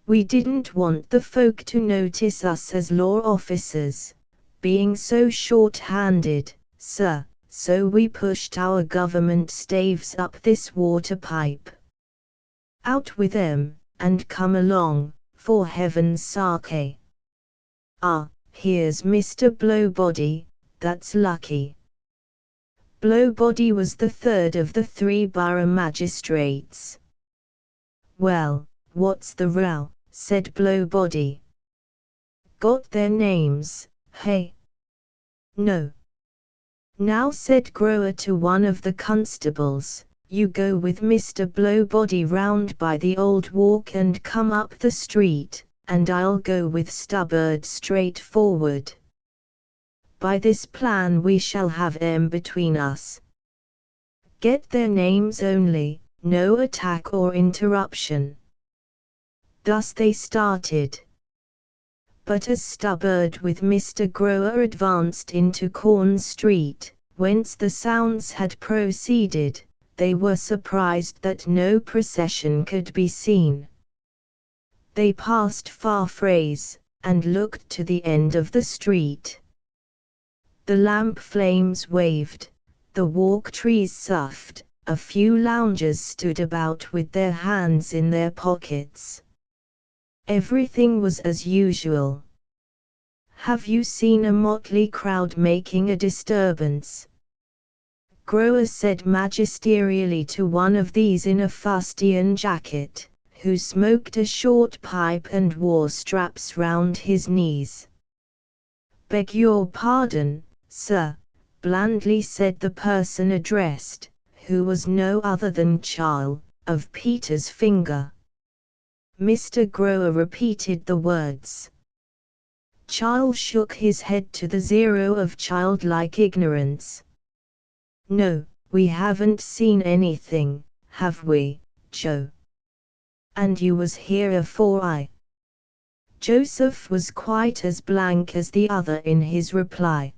Speaker 1: We didn't want the folk to notice us as law officers, being so short-handed, sir, so we pushed our government staves up this water pipe. Out with them, and come along, for heaven's sake. Ah, here's Mr. Blowbody, that's lucky." Blowbody was the 3rd of the 3 borough magistrates. "Well, what's the row?" said Blowbody. "Got their names, hey?" "No, Now said Grower to one of the constables, you go with Mr. Blowbody round by the old walk and come up the street, and I'll go with Stubbard straight forward. By this plan we shall have 'em between us. Get their names only, no attack or interruption. Thus they started. But as Stubbard with Mr. Grower advanced into Corn Street, whence the sounds had proceeded, they were surprised that no procession could be seen. They passed Farfrae's, and looked to the end of the street. The lamp flames waved, the walk trees soughed, a few loungers stood about with their hands in their pockets. Everything was as usual. Have you seen a motley crowd making a disturbance? Grower said magisterially to one of these in a fustian jacket, who smoked a short pipe and wore straps round his knees. Beg your pardon, sir, blandly said the person addressed, who was no other than Charles, of Peter's Finger. Mr. Grower repeated the words. Charles shook his head to the zero of childlike ignorance. No, we haven't seen anything, have we, Joe? And you was here afore I. Joseph was quite as blank as the other in his reply.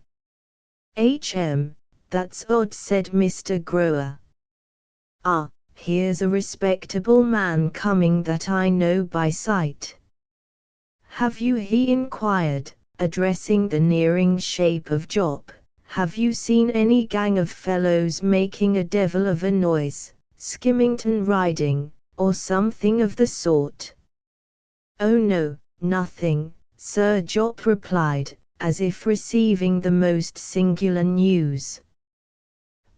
Speaker 1: That's odd, said Mr. Grower. Ah, here's a respectable man coming that I know by sight. Have you, he inquired, addressing the nearing shape of Jop, have you seen any gang of fellows making a devil of a noise, skimmington riding, or something of the sort? Oh no, nothing, Sir Jop replied, as if receiving the most singular news.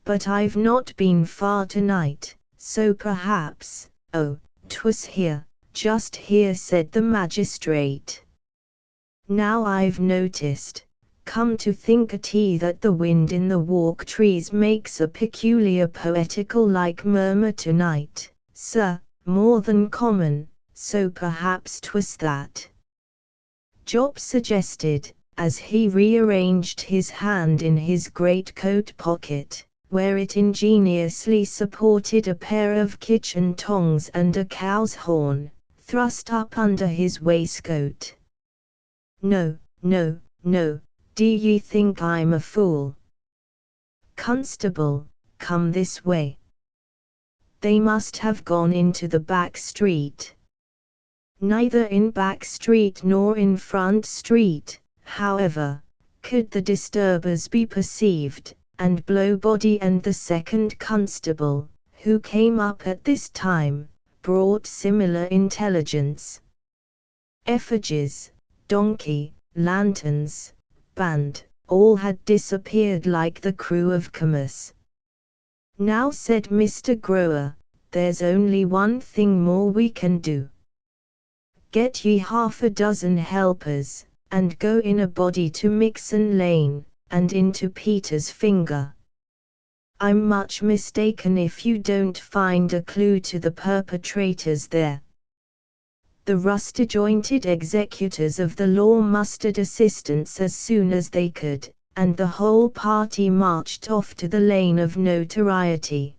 Speaker 1: But I've not been far tonight, so perhaps, 'twas here, just here, said the magistrate. Now I've noticed, come to think it, that the wind in the walk trees makes a peculiar poetical like murmur tonight, sir, more than common, so perhaps 'twas that. Jop suggested, as he rearranged his hand in his greatcoat pocket, where it ingeniously supported a pair of kitchen tongs and a cow's horn, thrust up under his waistcoat. No, no, no, do ye think I'm a fool? Constable, come this way. They must have gone into the back street. Neither in back street nor in front street, however, could the disturbers be perceived, and Blowbody and the second constable, who came up at this time, brought similar intelligence. Effigies, donkey, lanterns, band, all had disappeared like the crew of Camus. Now, said Mr. Grower, there's only one thing more we can do. Get ye half a dozen helpers, and go in a body to Mixon Lane, and into Peter's Finger. I'm much mistaken if you don't find a clue to the perpetrators there. The rusty-jointed executors of the law mustered assistance as soon as they could, and the whole party marched off to the Lane of Notoriety.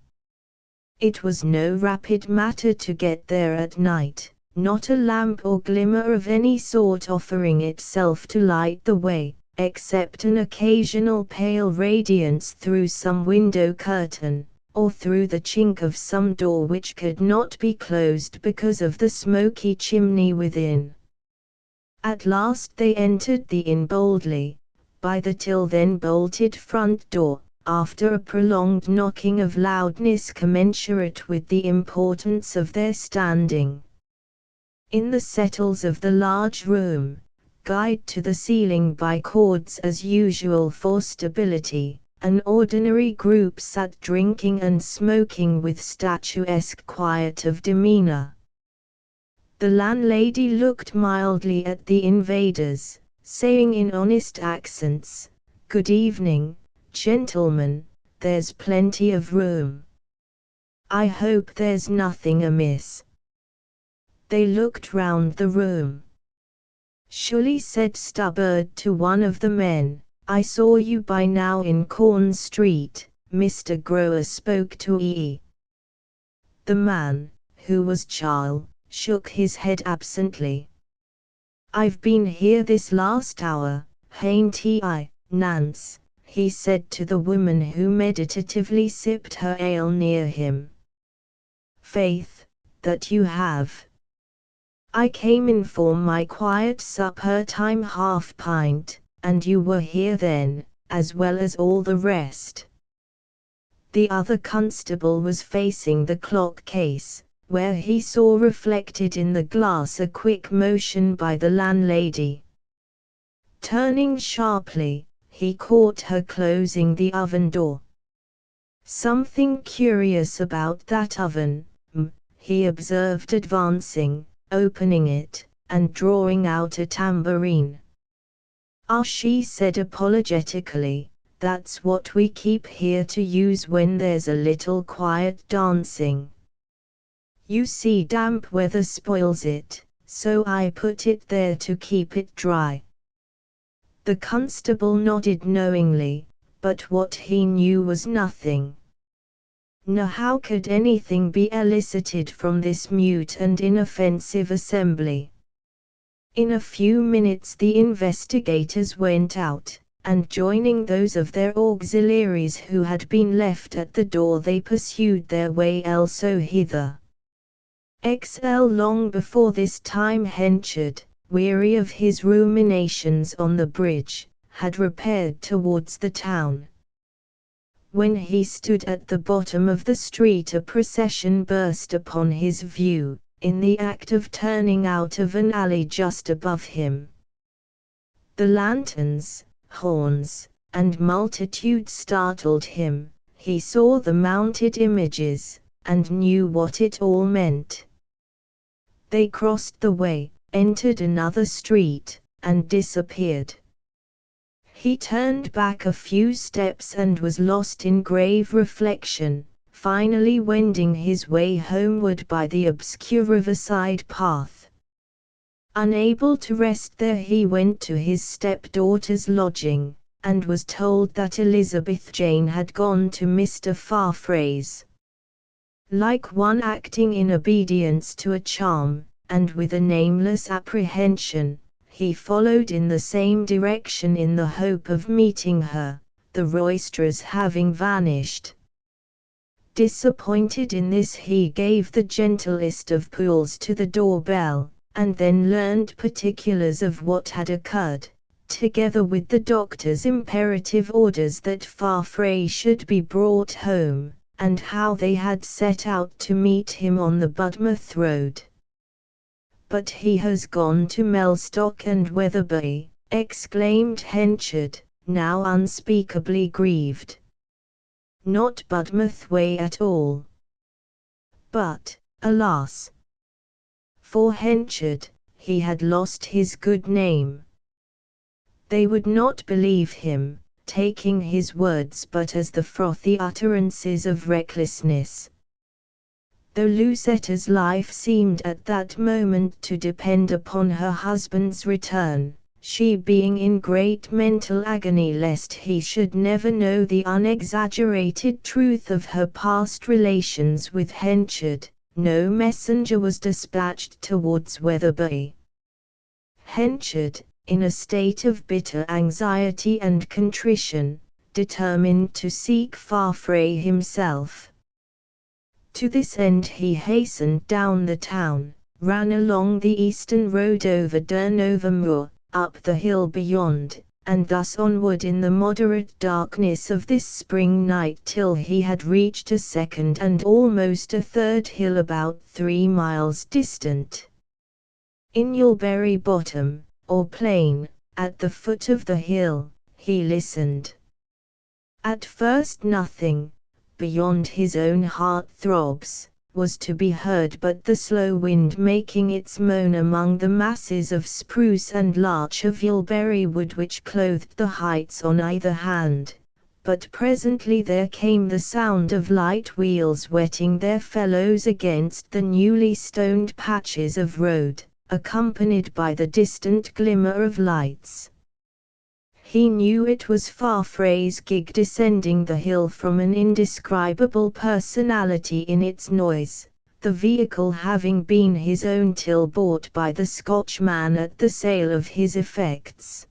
Speaker 1: It was no rapid matter to get there at night, not a lamp or glimmer of any sort offering itself to light the way, except an occasional pale radiance through some window curtain, or through the chink of some door which could not be closed because of the smoky chimney within. At last they entered the inn boldly, by the till then bolted front door, after a prolonged knocking of loudness commensurate with the importance of their standing. In the settles of the large room, guyed to the ceiling by cords as usual for stability, an ordinary group sat drinking and smoking with statuesque quiet of demeanor. The landlady looked mildly at the invaders, saying in honest accents, "Good evening, "Gentlemen, there's plenty of room. I hope there's nothing amiss." They looked round the room. "Surely," said Stubbard to one of the men, "I saw you by now in Corn Street." Mr. Grower spoke to E. The man, who was Charles, shook his head absently. "I've been here this last hour, hain't I, Nance?" he said to the woman who meditatively sipped her ale near him. "Faith, that you have. I came in for my quiet supper-time half-pint, and you were here then, as well as all the rest." The other constable was facing the clock case, where he saw reflected in the glass a quick motion by the landlady. Turning sharply, he caught her closing the oven door. "Something curious about that oven," he observed, advancing, opening it, and drawing out a tambourine. "Ah," she said apologetically, "that's what we keep here to use when there's a little quiet dancing. You see, damp weather spoils it, so I put it there to keep it dry." The constable nodded knowingly, but what he knew was nothing. Now how could anything be elicited from this mute and inoffensive assembly? In a few minutes the investigators went out, and joining those of their auxiliaries who had been left at the door, they pursued their way also hither. Long before this time Henchard, weary of his ruminations on the bridge, had repaired towards the town. When he stood at the bottom of the street a procession burst upon his view, in the act of turning out of an alley just above him. The lanterns, horns, and multitude startled him. He saw the mounted images, and knew what it all meant. They crossed the way, entered another street, and disappeared. He turned back a few steps and was lost in grave reflection, finally wending his way homeward by the obscure riverside path. Unable to rest there, he went to his stepdaughter's lodging, and was told that Elizabeth Jane had gone to Mr. Farfrae's. Like one acting in obedience to a charm, and with a nameless apprehension, he followed in the same direction in the hope of meeting her, the roisterers having vanished. Disappointed in this, he gave the gentlest of pulls to the door-bell, and then learned particulars of what had occurred, together with the doctor's imperative orders that Farfrae should be brought home, and how they had set out to meet him on the Budmouth road. "But he has gone to Mellstock and Wetherby," exclaimed Henchard, now unspeakably grieved. "Not Budmouth way at all." But, alas! For Henchard, he had lost his good name. They would not believe him, taking his words but as the frothy utterances of recklessness. Though Lucetta's life seemed at that moment to depend upon her husband's return, she being in great mental agony lest he should never know the unexaggerated truth of her past relations with Henchard, no messenger was dispatched towards Wetherby. Henchard, in a state of bitter anxiety and contrition, determined to seek Farfrae himself. To this end he hastened down the town, ran along the eastern road over Durnover Moor, up the hill beyond, and thus onward in the moderate darkness of this spring night till he had reached a second and almost a third hill about 3 miles distant. In Yulberry Bottom, or plain, at the foot of the hill, he listened. At first nothing, beyond his own heart-throbs, was to be heard but the slow wind making its moan among the masses of spruce and larch of Yulberry Wood which clothed the heights on either hand, but presently there came the sound of light wheels wetting their fellows against the newly stoned patches of road, accompanied by the distant glimmer of lights. He knew it was Farfrae's gig descending the hill from an indescribable personality in its noise, the vehicle having been his own till bought by the Scotchman at the sale of his effects.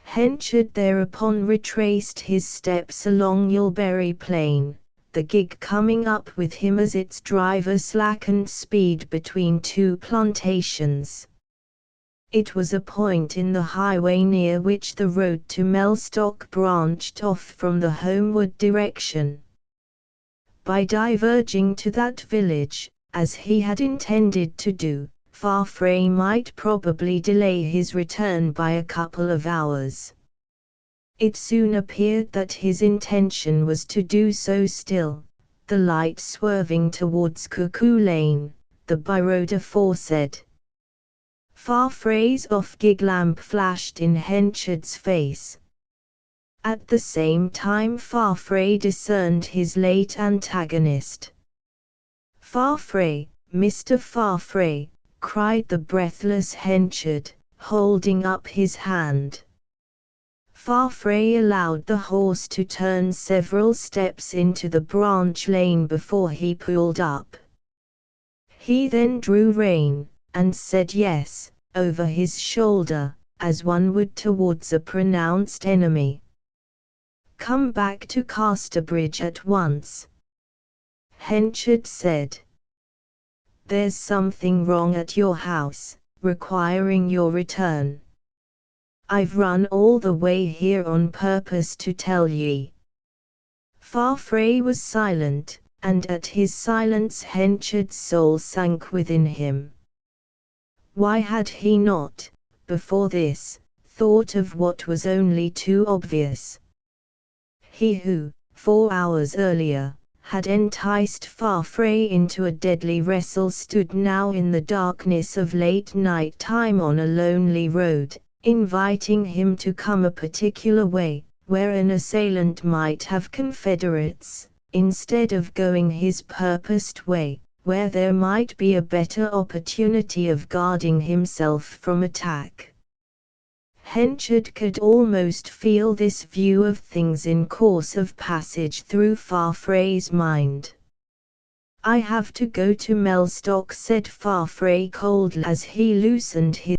Speaker 1: Henchard thereupon retraced his steps along Yulberry Plain, the gig coming up with him as its driver slackened speed between two plantations. It was a point in the highway near which the road to Mellstock branched off from the homeward direction. By diverging to that village, as he had intended to do, Farfrae might probably delay his return by a couple of hours. It soon appeared that his intention was to do so still, the light swerving towards Cuckoo Lane, the by-road aforesaid. Farfrae's off-gig lamp flashed in Henchard's face. At the same time Farfrae discerned his late antagonist. "Farfrae, Mr. Farfrae!" cried the breathless Henchard, holding up his hand. Farfrae allowed the horse to turn several steps into the branch lane before he pulled up. He then drew rein, and said yes, over his shoulder, as one would towards a pronounced enemy. "Come back to Casterbridge at once," Henchard said. "There's something wrong at your house, requiring your return. I've run all the way here on purpose to tell ye." Farfrae was silent, and at his silence Henchard's soul sank within him. Why had he not, before this, thought of what was only too obvious? He who, 4 hours earlier, had enticed Farfrae into a deadly wrestle stood now in the darkness of late night time on a lonely road, inviting him to come a particular way, where an assailant might have confederates, instead of going his purposed way, where there might be a better opportunity of guarding himself from attack. Henchard could almost feel this view of things in course of passage through Farfrae's mind. "I have to go to Mellstock," said Farfrae coldly as he loosened his